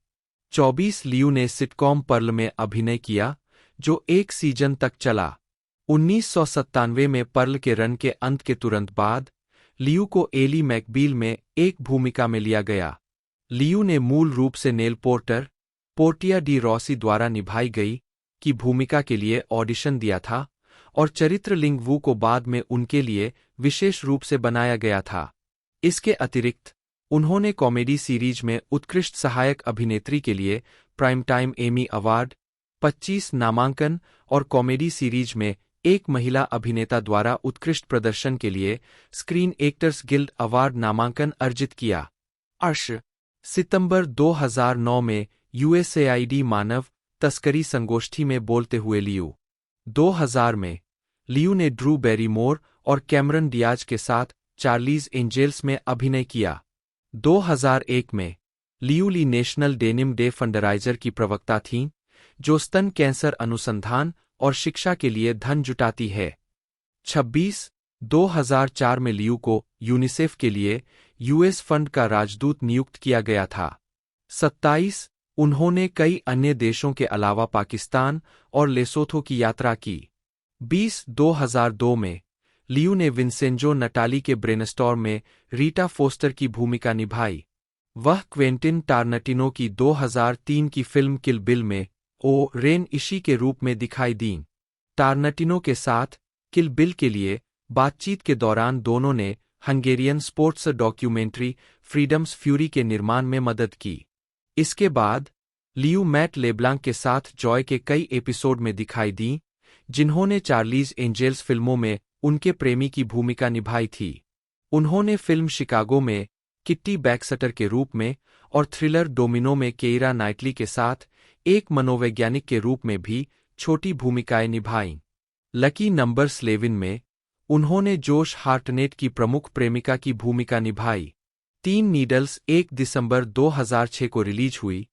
24 लियू ने सिटकॉम पर्ल में अभिनय किया, जो एक सीजन तक चला। 1997 में पर्ल के रन के अंत के तुरंत बाद लियू को एली मैकबील में एक भूमिका में लिया गया। लियू ने मूल रूप से nail porter, Portia De Rossi द्वारा निभाई गई की भूमिका के लिए ऑडिशन दिया था और चरित्र लिंग वू को बाद में उनके लिए विशेष रूप से बनाया गया था। इसके अतिरिक्त उन्होंने कॉमेडी सीरीज में उत्कृष्ट सहायक अभिनेत्री के लिए प्राइम टाइम एमी अवार्ड, 25 नामांकन और कॉमेडी सीरीज में एक महिला अभिनेता द्वारा उत्कृष्ट प्रदर्शन के लिए स्क्रीन एक्टर्स गिल्ड अवार्ड नामांकन अर्जित किया। 20. सितंबर 2009 में USAID मानव तस्करी संगोष्ठी में बोलते हुए लियू। 2000 में लियू ने ड्रू बैरीमोर और कैमरन डियाज के साथ चार्लीज एंजेल्स में अभिनय किया। 2001 में लियू ली नेशनल डेनिम डे फंडराइजर की प्रवक्ता थीं, जो स्तन कैंसर अनुसंधान और शिक्षा के लिए धन जुटाती है। 26 2004 में लियू को यूनिसेफ के लिए US फंड का राजदूत नियुक्त किया गया था। 27 उन्होंने कई अन्य देशों के अलावा पाकिस्तान और लेसोथो की यात्रा की। 20 2002 में लियू ने विंसेंजो नटाली के ब्रेनस्टॉर्म में रीटा फोस्टर की भूमिका निभाई। वह क्वेंटिन टारनटिनो की 2003 की फिल्म किल बिल में ओ रेन इशी के रूप में दिखाई दीं। टारनटिनो के साथ किल बिल के लिए बातचीत के दौरान दोनों ने Hungarian sports documentary freedoms fury के निर्माण में मदद की। इसके बाद लियू मैट लेब्लांक के साथ जॉय के कई एपिसोड में दिखाई दीं, जिन्होंने चार्लीज एंजेल्स फिल्मों में उनके प्रेमी की भूमिका निभाई थी। उन्होंने फिल्म शिकागो में किट्टी बैक्सटर के रूप में और थ्रिलर डोमिनो में केइरा नाइटली के साथ एक मनोवैज्ञानिक के रूप में भी छोटी भूमिकाएं निभाईं। लकी नंबर 11 में उन्होंने जोश हार्टनेट की प्रमुख प्रेमिका की भूमिका निभाई। 3 नीडल्स 1 दिसंबर 2006 को रिलीज हुई।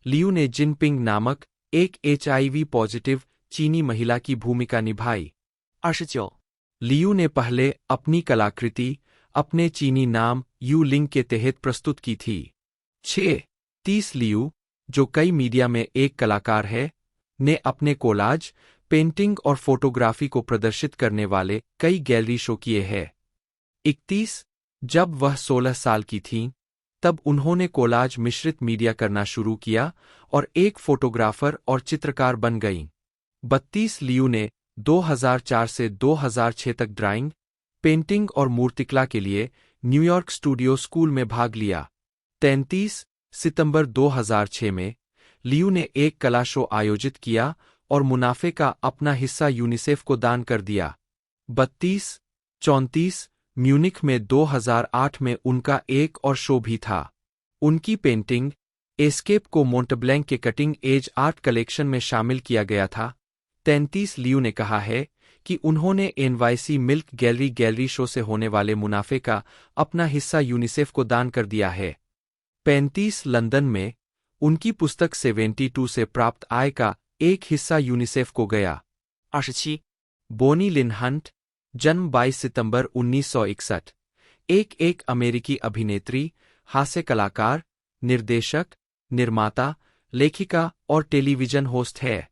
लियू ने जिनपिंग नामक एक HIV पॉजिटिव चीनी महिला की भूमिका निभाई। 29, लियू ने पहले अपनी कलाकृति अपने चीनी नाम यू लिंग के तहत प्रस्तुत की थी। 30 लियू, जो कई मीडिया में एक कलाकार है, ने अपने कोलाज, पेंटिंग और फोटोग्राफी को प्रदर्शित करने वाले कई गैलरी शो किए हैं। 31, जब वह 16 साल की थीं, तब उन्होंने कोलाज मिश्रित मीडिया करना शुरू किया और एक फोटोग्राफर और चित्रकार बन गईं। 32 लियू ने 2004 से 2006 तक ड्राइंग, पेंटिंग और मूर्तिकला के लिए न्यूयॉर्क स्टूडियो स्कूल में भाग लिया। 33 सितंबर 2006 में लियू ने एक कला शो आयोजित किया और मुनाफे का अपना हिस्सा यूनिसेफ को दान कर दिया। 34 म्यूनिख में 2008 में उनका एक और शो भी था। उनकी पेंटिंग एस्केप को मोंटेब्लैंक के कटिंग एज आर्ट कलेक्शन में शामिल किया गया था। 33 लियू ने कहा है कि उन्होंने NYC मिल्क गैलरी शो से होने वाले मुनाफे का अपना हिस्सा यूनिसेफ को दान कर दिया है। 35 लंदन में उनकी पुस्तक 72 से प्राप्त आय का एक हिस्सा यूनिसेफ को गया। 27, बोनी लिन हंट, जन्म 22 सितंबर 1961, एक अमेरिकी अभिनेत्री, हास्य कलाकार, निर्देशक, निर्माता, लेखिका और टेलीविजन होस्ट है।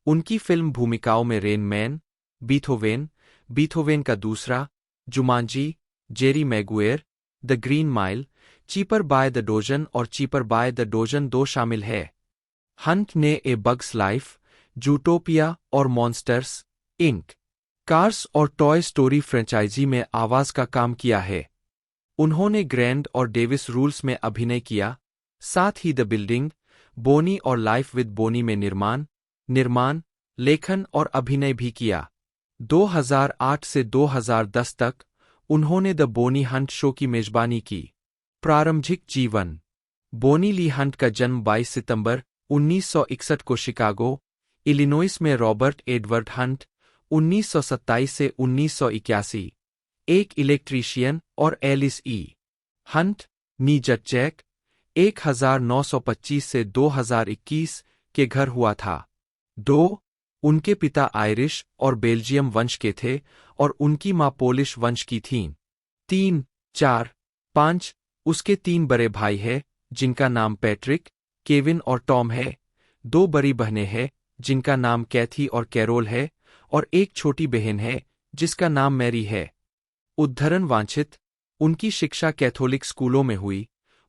उनकी फिल्म भूमिकाओं में रेन मैन, बीथोवेन का दूसरा, Jumanji, Jerry Maguire, the green mile, cheaper by the dozen और चीपर बाय द डोजन 2 शामिल है। हंट ने ए बग्स लाइफ, जूटोपिया और मॉन्स्टर्स, इंक, कार्स और टॉय स्टोरी फ्रेंचाइजी में आवाज का काम किया है। उन्होंने ग्रैंड और डेविस रूल्स में अभिनय किया, साथ ही द बिल्डिंग, बोनी और लाइफ विद बोनी में निर्माण, लेखन और अभिनय भी किया। 2008 से 2010 तक उन्होंने द बोनी हंट शो की मेजबानी की। प्रारंभिक जीवन। बोनी ली हंट का जन्म 22 सितंबर 1961 को शिकागो, इलिनॉइस में रॉबर्ट एडवर्ड हंट, 1927 से 1981, एक इलेक्ट्रीशियन, और एलिस हंट, नी जैक, 1925 से 2021 के घर हुआ था। 2. उनके पिता आयरिश और बेल्जियम वंश के थे और उनकी मां पोलिश वंश की थीं। 3, 4, 5 उसके 3 बड़े भाई हैं, जिनका नाम पैट्रिक, केविन और टॉम है। 2 बड़ी बहनें हैं, जिनका नाम कैथी और कैरोल है, और एक छोटी बहन है, जिसका नाम मैरी है। उद्धरण वांछित। उनकी शिक्षा कैथोलिक स्कूलों में हुई।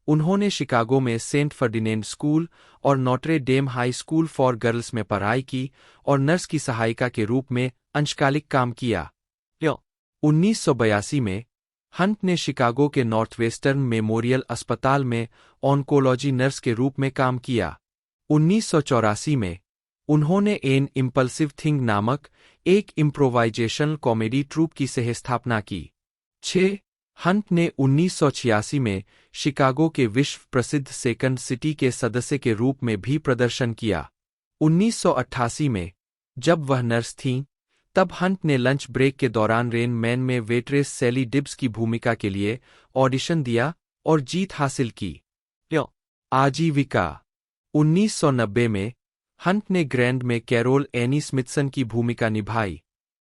उन्होंने शिकागो में सेंट फर्डिनेंड स्कूल और Notre Dame High School for Girls में पढ़ाई की और नर्स की सहायिका के रूप में अंशकालिक काम किया। 1982 में हंट ने शिकागो के नॉर्थवेस्टर्न मेमोरियल अस्पताल में ऑन्कोलॉजी नर्स के रूप में काम किया। 1984 में उन्होंने एन इम्पल्सिव थिंग नामक एक इम्प्रोवाइजेशनल कॉमेडी ट्रूप की सहस्थापना की। 6. हंट ने 1986 में शिकागो के विश्व प्रसिद्ध सेकंड सिटी के सदस्य के रूप में भी प्रदर्शन किया। 1988 में जब वह नर्स थीं, तब हंट ने लंच ब्रेक के दौरान रेन मैन में वेट्रेस सैली डिब्स की भूमिका के लिए ऑडिशन दिया और जीत हासिल की। आजीविका। 1990 में हंट ने ग्रैंड में कैरोल एनी स्मिथसन की भूमिका निभाई।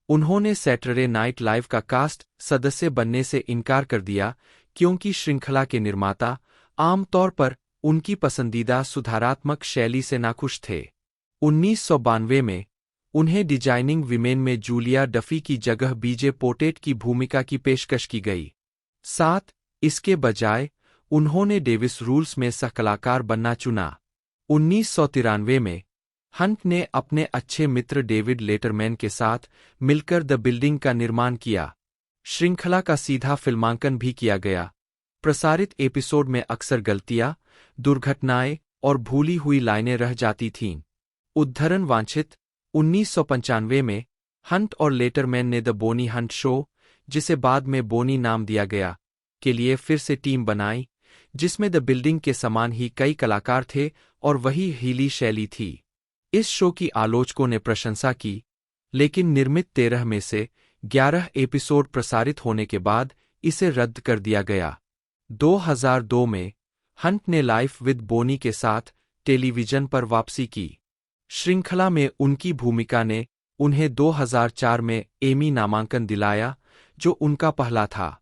उन्होंने सैटरडे नाइट लाइव का कास्ट सदस्य बनने से इनकार कर दिया क्योंकि श्रृंखला के निर्माता आमतौर पर उनकी पसंदीदा सुधारात्मक शैली से नाखुश थे। 1992 में उन्हें डिजाइनिंग विमेन में जूलिया डफी की जगह बीजे पोटेट की भूमिका की पेशकश की गई। 7. इसके बजाय उन्होंने डेविस रूल्स में सहकलाकार बनना चुना। 1993 में हंट ने अपने अच्छे मित्र डेविड लेटरमैन के साथ मिलकर द बिल्डिंग का निर्माण किया। श्रृंखला का सीधा फिल्मांकन भी किया गया। प्रसारित एपिसोड में अक्सर गलतियां, दुर्घटनाएं और भूली हुई लाइनें रह जाती थीं। उद्धरण वांछित। 1995 में हंट और लेटरमैन ने द बोनी हंट शो, जिसे बाद में बोनी नाम दिया गया, के लिए फिर से टीम बनाई, जिसमें द बिल्डिंग के समान ही कई कलाकार थे और वही हीली शैली थी। इस शो की आलोचकों ने प्रशंसा की, लेकिन निर्मित 13 में से 11 एपिसोड प्रसारित होने के बाद इसे रद्द कर दिया गया। 2002 में हंट ने लाइफ विद बोनी के साथ टेलीविजन पर वापसी की। श्रृंखला में उनकी भूमिका ने उन्हें 2004 में एमी नामांकन दिलाया, जो उनका पहला था।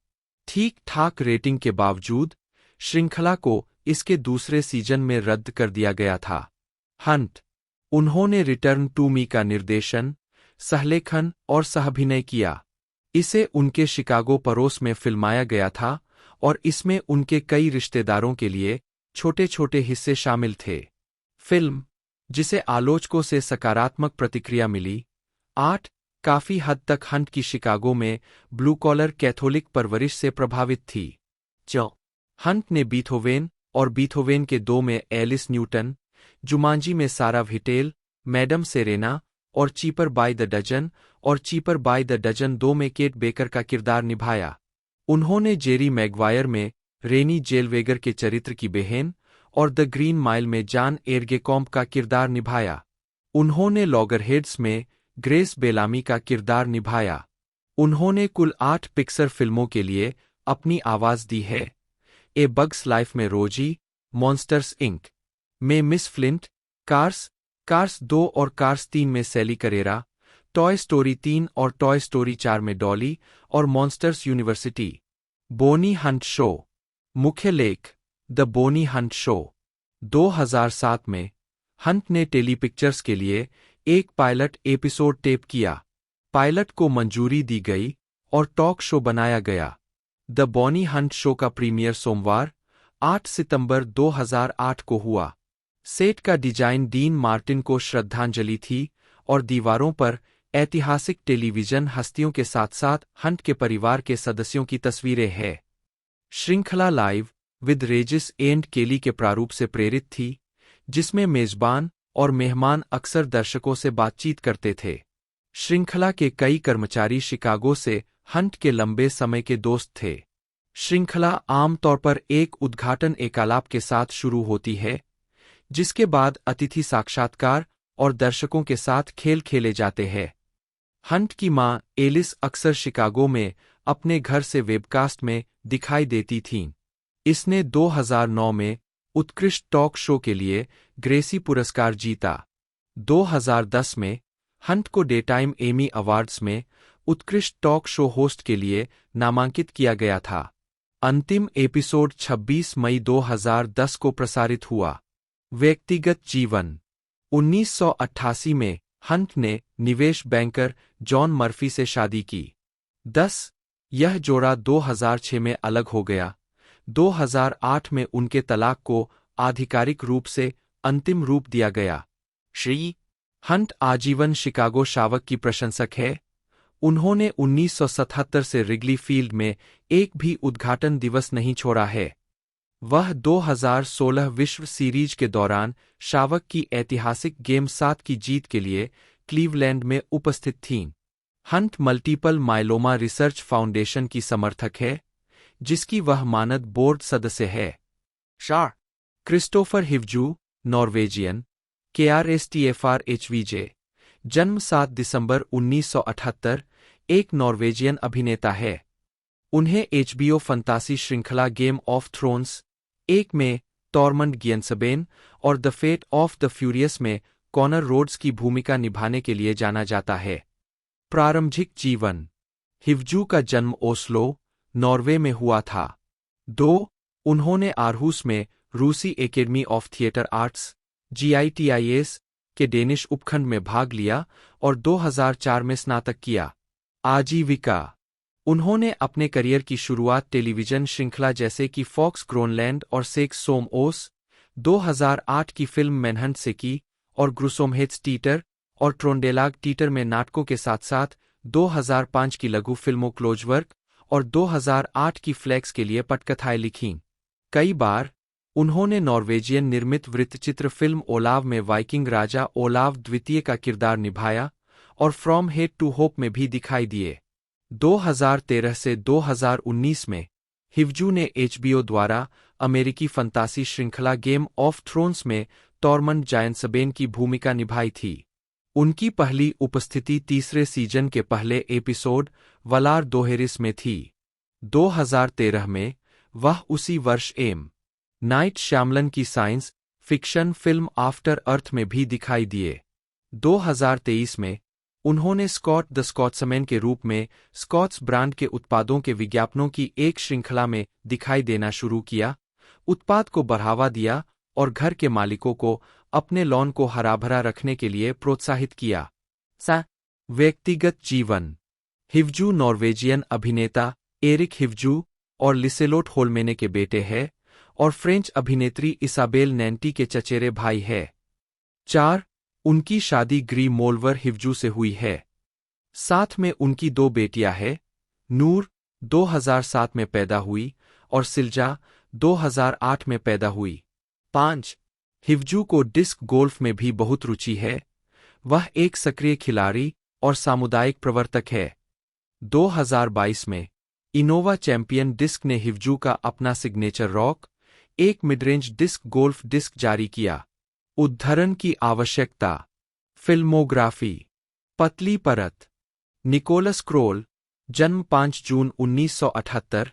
ठीक-ठाक रेटिंग के बावजूद श्रृंखला को इसके दूसरे सीजन में रद्द कर दिया गया था। हंट, उन्होंने रिटर्न टू मी का निर्देशन, सहलेखन और सहाभिनय किया। इसे उनके शिकागो पड़ोस में फिल्माया गया था और इसमें उनके कई रिश्तेदारों के लिए छोटे-छोटे हिस्से शामिल थे। फिल्म, जिसे आलोचकों से सकारात्मक प्रतिक्रिया मिली, 8 काफी हद तक हंट की शिकागो में ब्लू कॉलर कैथोलिक परवरिश से प्रभावित थी। 9、हंट ने बीथोवेन और बीथोवेन के 2 में एलिस न्यूटन, जुमांजी में सारा व्हिटेल, मैडम सेरेना और चीपर बाय द डजन और चीपर बाय द डजन 2 में केट बेकर का किरदार निभाया। उन्होंने जेरी मैगवायर में रेनी जेलवेगर के चरित्र की बहन और द ग्रीन माइल में जॉन एर्गेकॉम्प का किरदार निभाया। उन्होंने लॉगरहेड्स में ग्रेस बेलामी का किरदार निभाया। उन्होंने कुल 8 पिक्सर फिल्मों के लिए अपनी आवाज दी है। ए बग्स लाइफ में रोजी, मॉन्स्टर्स इंक में मिस फ्लिंट, कार्स 2 और कार्स 3 में सैली करेरा, टॉय स्टोरी 3 और टॉय स्टोरी 4 में डॉली और मॉन्स्टर्स यूनिवर्सिटी। बोनी हंट शो। मुख्य लेख, द बोनी हंट शो। 2007 में हंट ने टेलीपिक्चर्स के लिए एक पायलट एपिसोड टेप किया। पायलट को मंजूरी दी गई और टॉक शो बनाया गया। द बोनी हंट शो का प्रीमियर सोमवार 8 सितंबर 2008 को हुआ। सेट का डिजाइन डीन मार्टिन को श्रद्धांजलि थी और दीवारों पर ऐतिहासिक टेलीविजन हस्तियों के साथ-साथ हंट के परिवार के सदस्यों की तस्वीरें हैं। श्रृंखला लाइव विद रेजिस एंड केली के प्रारूप से प्रेरित थी, जिसमें मेजबान और मेहमान अक्सर दर्शकों से बातचीत करते थे। श्रृंखला के कई कर्मचारी शिकागो से हंट के लंबे समय के दोस्त थे। श्रृंखला आमतौर पर एक उद्घाटन एकालाप के साथ शुरू होती है, जिसके बाद अतिथि साक्षात्कार और दर्शकों के साथ खेल खेले जाते हैं। हंट की मां एलिस अक्सर शिकागो में अपने घर से वेबकास्ट में दिखाई देती थीं। इसने 2009 में उत्कृष्ट टॉक शो के लिए ग्रेसी पुरस्कार जीता। 2010 में हंट को डेटाइम एमी अवार्ड्स में उत्कृष्ट टॉक शो होस्ट के लिए नामांकित किया गया था। अंतिम एपिसोड 26 मई 2010 को प्रसारित हुआ। व्यक्तिगत जीवन। 1988 में हंट ने निवेश बैंकर जॉन मर्फी से शादी की। 10 यह जोड़ा 2006 में अलग हो गया। 2008 में उनके तलाक को आधिकारिक रूप से अंतिम रूप दिया गया। 11、हंट आजीवन शिकागो शावक की प्रशंसक है। उन्होंने 1977 से रिगली फील्ड में एक भी उद्घाटन दिवस नहीं छोड़ा है। वह 2016 विश्व सीरीज के दौरान शावक की ऐतिहासिक गेम 7 की जीत के लिए क्लीवलैंड में उपस्थित थीं। Hunt multiple myeloma research foundation की समर्थक है, जिसकी वह मानद बोर्ड सदस्य है। 12、क्रिस्टोफर हिवजू, नॉर्वेजियन, KRSTFRHVJ, जन्म 7 दिसंबर 1978, एक नॉर्वेजियन अभिनेता है। उन्हें HBO फंतासी श्रृंखला गेम ऑफ थ्रोन्स 1 में टॉर्मंड गियंसबेन और The Fate of the Furious में कॉनर रोड्स की भूमिका निभाने के लिए जाना जाता है। प्रारंभिक जीवन। हिवजू का जन्म ओस्लो, नॉर्वे में हुआ था। 2 उन्होंने आरहूस में रूसी academy of theatre arts GITIS के डेनिश उपखंड में भाग लिया और 2004 में स्नातक किया। आजीविका। उन्होंने अपने करियर की शुरुआत टेलीविजन श्रृंखला जैसे कि फॉक्स ग्रोनलैंड और सेक्स सोम ओस, 2008 की फिल्म मैनहंट से की और ग्रुसोमहेट्स टीटर और ट्रोंडेलाग टीटर में नाटकों के साथ-साथ 2005 की लघु फिल्मों क्लोजवर्क और 2008 की फ्लेक्स के लिए पटकथाएं लिखीं। कई बार उन्होंने नॉर्वेजियन निर्मित वृत्तचित्र फिल्म ओलाव में वाइकिंग राजा ओलाव द्वितीय का किरदार निभाया और फ्रॉम हेट टू होप में भी दिखाई दिए। 2013 से 2019 में हिवजू ने HBO द्वारा अमेरिकी फंतासी श्रृंखला गेम ऑफ थ्रोन्स में टॉर्मंड जायंसबेन की भूमिका निभाई थी। उनकी पहली उपस्थिति तीसरे सीजन के पहले एपिसोड वलार दोहेरिस में थी। 2013 में वह उसी वर्ष एम. नाइट श्यामलन की साइंस फिक्शन फिल्म आफ्टर अर्थ में भी दिखाई दिए। 2023 में उन्होंने स्कॉट द स्कॉट्समैन के रूप में स्कॉट्स ब्रांड के उत्पादों के विज्ञापनों की एक श्रृंखला में दिखाई देना शुरू किया, उत्पाद को बढ़ावा दिया और घर के मालिकों को अपने लॉन को हराभरा रखने के लिए प्रोत्साहित किया। व्यक्तिगत जीवन। हिवजू नॉर्वेजियन अभिनेता एरिक हिवजू और लिसेलोट होलमेने के बेटे हैं और फ्रेंच अभिनेत्री इसाबेल नैंटी के चचेरे भाई है। 4. उनकी शादी ग्री मोल्वर हिवजू से हुई है। साथ में उनकी 2 बेटियां हैं, नूर 2007 में पैदा हुई और सिल्जा 2008 में पैदा हुई। 5. हिवजू को डिस्क गोल्फ में भी बहुत रुचि है। वह एक सक्रिय खिलाड़ी और सामुदायिक प्रवर्तक है। 2022 में इनोवा चैंपियन डिस्क ने हिवजू का अपना सिग्नेचर रॉक, एक मिडरेंज डिस्क गोल्फ डिस्क जारी किया। उद्धरण की आवश्यकता। फिल्मोग्राफी। पतली परत। निकोलस क्रोल, जन्म 5 जून 1978,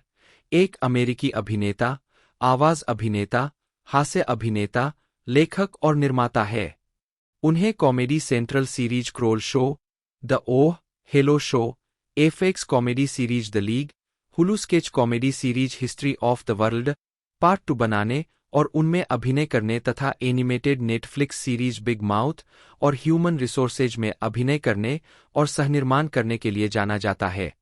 एक अमेरिकी अभिनेता, आवाज अभिनेता, हास्य अभिनेता, लेखक और निर्माता है। उन्हें comedy central series crawl show, the oh hello show, FX comedy series the league, Hulu sketch comedy series history of the world part 2 बनाने और उनमें अभिनय करने तथा animated Netflix series big mouth और ह्यूमन रिसोर्सेज में अभिनय करने और सहनिर्माण करने के लिए जाना जाता है।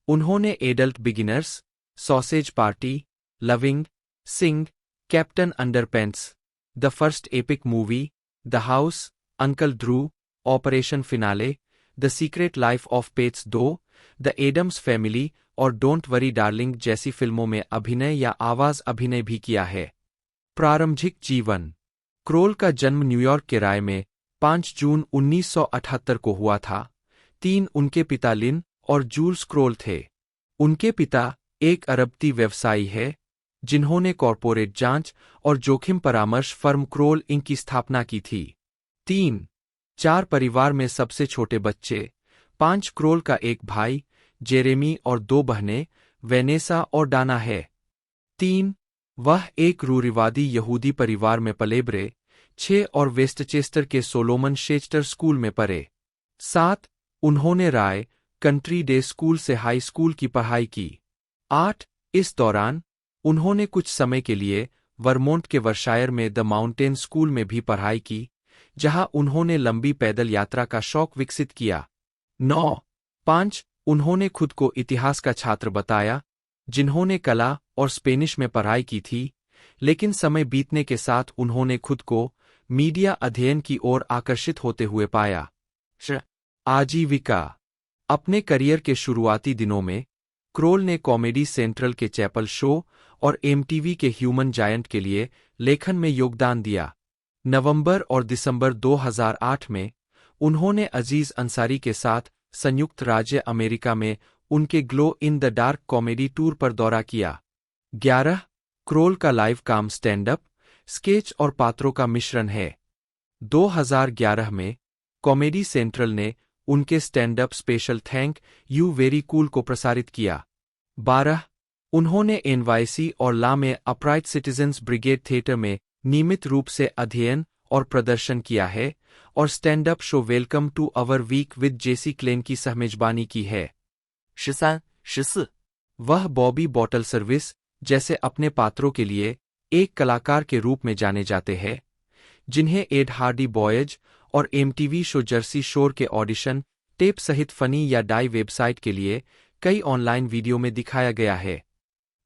उन्होंने adult beginners, sausage party, loving, sing, captain underpants, the first epic movie, the house, uncle Drew, operation finale, the secret life of pets 2, the Addams family और डोंट वरी डार्लिंग जैसी फिल्मों में अभिनय या आवाज अभिनय भी किया है। प्रारंभिक जीवन। क्रोल का जन्म न्यूयॉर्क के राय में 5 जून 1978 को हुआ था। 3 उनके पिता लिन और जूल्स क्रोल थे। उनके पिता एक अरबती व्यवसायी है जिन्होंने कॉरपोरेट जांच और जोखिम परामर्श फर्म क्रोल इंक की स्थापना की थी। 4 परिवार में सबसे छोटे बच्चे। 5 क्रोल का एक भाई जेरेमी और 2 बहनें वेनेसा और डाना है। 3 वह एक रूढ़िवादी यहूदी परिवार में पले बड़े। 6 और वेस्टचेस्टर के सोलोमन शेचटर स्कूल में पढ़े। 7 उन्होंने राय कंट्री डे स्कूल से हाई स्कूल की पढ़ाई की। 8 इस दौरान उन्होंने कुछ समय के लिए वर्मोंट के वर्शायर में द माउंटेन स्कूल में भी पढ़ाई की, जहां उन्होंने लंबी पैदल यात्रा का शौक विकसित किया। 5 उन्होंने खुद को इतिहास का छात्र बताया, जिन्होंने कला और स्पेनिश में पढ़ाई की थी, लेकिन समय बीतने के साथ उन्होंने खुद को मीडिया अध्ययन की ओर आकर्षित होते हुए पाया। आजीविका। अपने करियर के शुरुआती दिनों में क्रोल ने कॉमेडी सेंट्रल के चैपल शो और एमटीवी के ह्यूमन जायंट के लिए लेखन में योगदान दिया। नवंबर और दिसंबर 2008 में उन्होंने अजीज अंसारी के साथ संयुक्त राज्य अमेरिका में उनके glow in the dark comedy tour पर दौरा किया। 11 क्रोल का लाइव काम स्टैंड-अप, स्केच और पात्रों का मिश्रण है। 2011 में कॉमेडी सेंट्रल ने उनके stand up special thank you very cool को प्रसारित किया। 12 उन्होंने एनवाईसी और ला में अपराइट सिटीजन्स ब्रिगेड थिएटर में नियमित रूप से अध्ययन और प्रदर्शन किया है और stand-up show Welcome to Our Week with Jesse Klein की सहमेजबानी की है। 13-14 वह बॉबी बॉटल सर्विस जैसे अपने पात्रों के लिए एक कलाकार के रूप में जाने जाते हैं, जिन्हें एड हार्डी बॉयज और एमटीवी शो जर्सी शोर के ऑडिशन टेप सहित फनी या डाई वेबसाइट के लिए कई ऑनलाइन वीडियो में दिखाया गया है।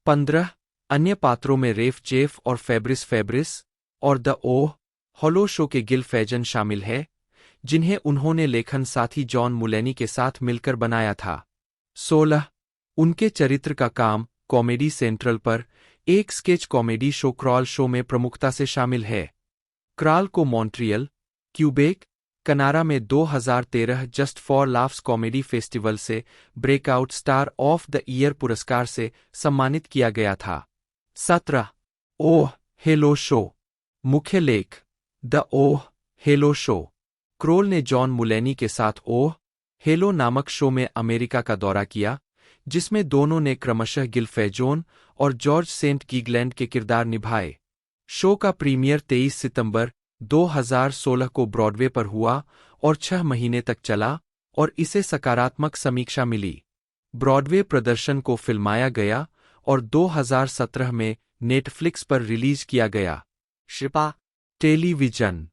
15 अन्य पात्रों में रेफ जेफ और फैब्रिस और द ओह हॉलो शो के गिल फैजन शामिल है, जिन्हें उन्होंने लेखन साथी जॉन मुलैनी के साथ मिलकर बनाया था। 16 उनके चरित्र का काम कॉमेडी सेंट्रल पर एक sketch comedy show crawl show में प्रमुखता से शामिल है। क्राल को मॉन्ट्रियल, क्यूबेक, कनाडा में 2013 just for laughs comedy festival से breakout star of the year पुरस्कार से सम्मानित किया गया था। 17 ओह हेलो शो। मुख्य लेख the oh hello show crawl ने जॉन मुलैनी के साथ ओह हेलो नामक शो में अमेरिका का दौरा किया, जिसमें दोनों ने क्रमशः गिलफेजोन और जॉर्ज सेंट गीगलैंड के किरदार निभाए। शो का प्रीमियर 23 सितंबर 2016 को ब्रॉडवे पर हुआ और 6 महीने तक चला और इसे सकारात्मक समीक्षा मिली। ब्रॉडवे प्रदर्शन को फिल्माया गया और 2017 में नेटफ्लिक्स पर रिलीज किया गया। 18, टेलीविजन।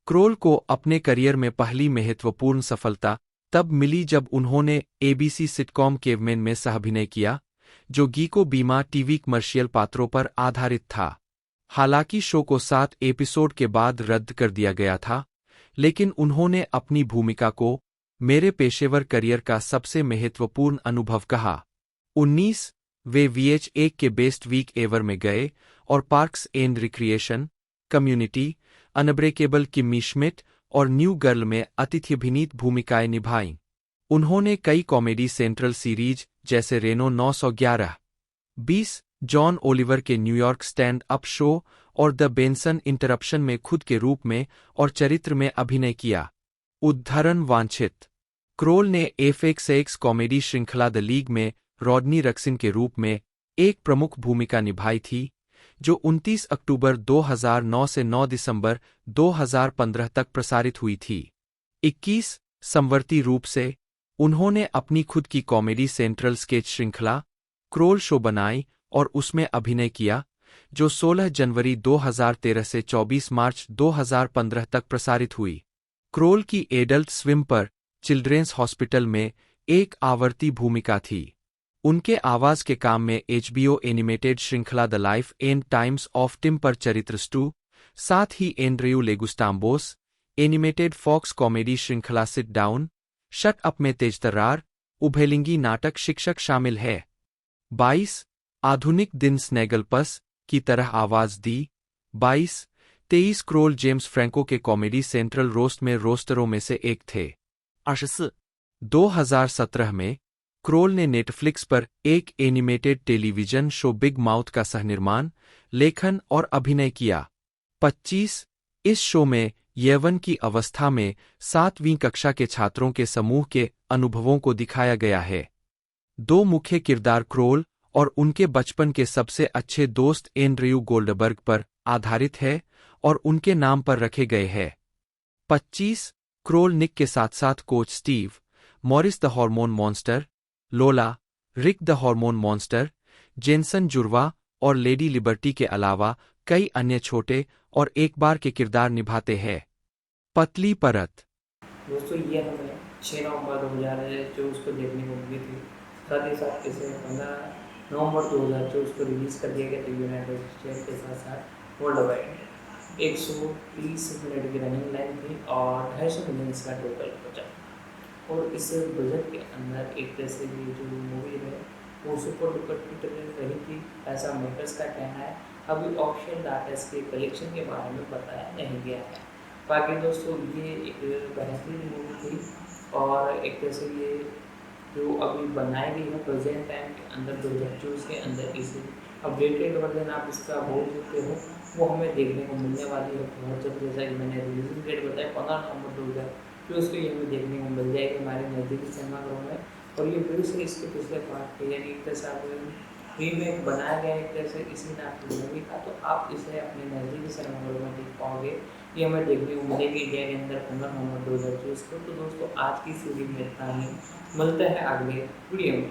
क्रोल को अपने करियर में पहली महत्वपूर्ण सफलता तब मिली जब उन्होंने एबीसी सिटकॉम केवमेन में सह-अभिनय किया, जो गीको बीमा टीवी कमर्शियल पात्रों पर आधारित था। हालांकि शो को 7 एपिसोड के बाद रद्द कर दिया गया था, लेकिन उन्होंने अपनी भूमिका को मेरे पेशेवर करियर का सबसे महत्वपूर्ण अनुभव कहा। 19 वे VH1 के बेस्ट वीक एवर में गए और parks and recreation, community, unbreakable Kimmi Schmidt और न्यू गर्ल में अतिथि-अभिनीत भूमिकाएं निभाईं। उन्होंने कई कॉमेडी सेंट्रल सीरीज जैसे रेनो 911, 20, जॉन ओलिवर के न्यूयॉर्क स्टैंड अप शो और द बेंसन इंटरप्शन में खुद के रूप में और चरित्र में अभिनय किया। उद्धरण वांछित। क्रोल ने FX कॉमेडी श्रृंखला द लीग में रॉडनी रक्सिन के रूप में एक प्रमुख भूमिका निभाई थी, जो 29 अक्टूबर 2009 से 9 दिसंबर 2015 तक प्रसारित हुई थी। 21 समवर्ती रूप से, उन्होंने अपनी खुद की कॉमेडी सेंट्रल स्केच श्रृंखला क्रोल शो बनाई और उसमें अभिनय किया, जो 16 जनवरी 2013 से 24 मार्च 2015 तक प्रसारित हुई। क्रोल की एडल्ट स्विम पर चिल्ड्रेंस हॉस्पिटल में एक आवर्ती भूमिका थी। उनके आवाज के काम में HBO एनिमेटेड श्रृंखला The Life and Times of Tim पर चरित्र स्टू, साथ ही Andrew Legustambos, animated Fox comedy श्रृंखला सिट डाउन, शट अप में तेजतर्रार, उभयलिंगी नाटक शिक्षक शामिल है। 22 आधुनिक दिन स्नैगलपस की तरह आवाज दी। 23 क्रोल जेम्स फ्रैंको के कॉमेडी सेंट्रल रोस्ट में रोस्टरों में से एक थे। 24, 2017 में क्रोल ने नेटफ्लिक्स पर एक animated television show big mouth का सहनिर्माण, लेखन और अभिनय किया। 25 इस शो में यौवन की अवस्था में 7वीं कक्षा के छात्रों के समूह के अनुभवों को दिखाया गया है। 2 मुख्य किरदार क्रोल और उनके बचपन के सबसे अच्छे दोस्त एंड्रयू गोल्डबर्ग पर आधारित है और उनके नाम पर रखे गए हैं। 25 क्रोल निक के साथ साथ coach Steve, Morris the hormone monster, लोला, रिक द हार्मोन मॉन्स्टर, जेनसन जुर्वा और लेडी लिबर्टी के अलावा कई अन्य छोटे और एक बार के किरदार निभाते हैं। पतली परत। दोस्तों ये हमें 6 नवंबर 2024 को देखने को मिली थी। साथ ही साथ इसे 15 नवंबर 2024 को रिलीज़ कर दिया गया था यूनाइटेड स्टेट के साथ साथ वर्ल्ड वाइड। 130 मिनट की रनिंग लाइन थी और 250 मिलियन का टोटल बचा। और इस बजट के अंदर एक तरह से ये जो मूवी है वो सुपर डुपर हिट रही थी, ऐसा मेकर्स का कहना है। अभी ऑफिशियल डाटा इसके कलेक्शन के बारे में बताया नहीं गया है। बाकी दोस्तों ये एक बेहतरीन मूवी थी और एक तरह से ये जो अभी बनाई गई है प्रेजेंट टाइम के अंदर 2024 के अंदर इसे अपडेटेड वर्जन आप इसका बोल सकते हो, वो हमें देखने को मिलने वाली है बहुत जल्द। जैसा कि मैंने रिलीजिंग डेट बताया 15 नवंबर 2024 को ये हमें देखने को मिल जाएगी हमारे नज़दीकी सिनेमाघरों में। और ये फिर से इसके पिछले पार्ट के यानी एक तरह से आप रीमेक बनाया गया एक तरह से इसी नाम की मूवी का, तो आप इसे अपने नज़दीकी सिनेमाघरों में देख पाओगे। ये हमें देखने को मिलेगी इंडिया के अंदर 15 नवंबर 2024 को। तो दोस्तों आज की सीरीज में इतना ही, मिलते हैं अगले वीडियो में।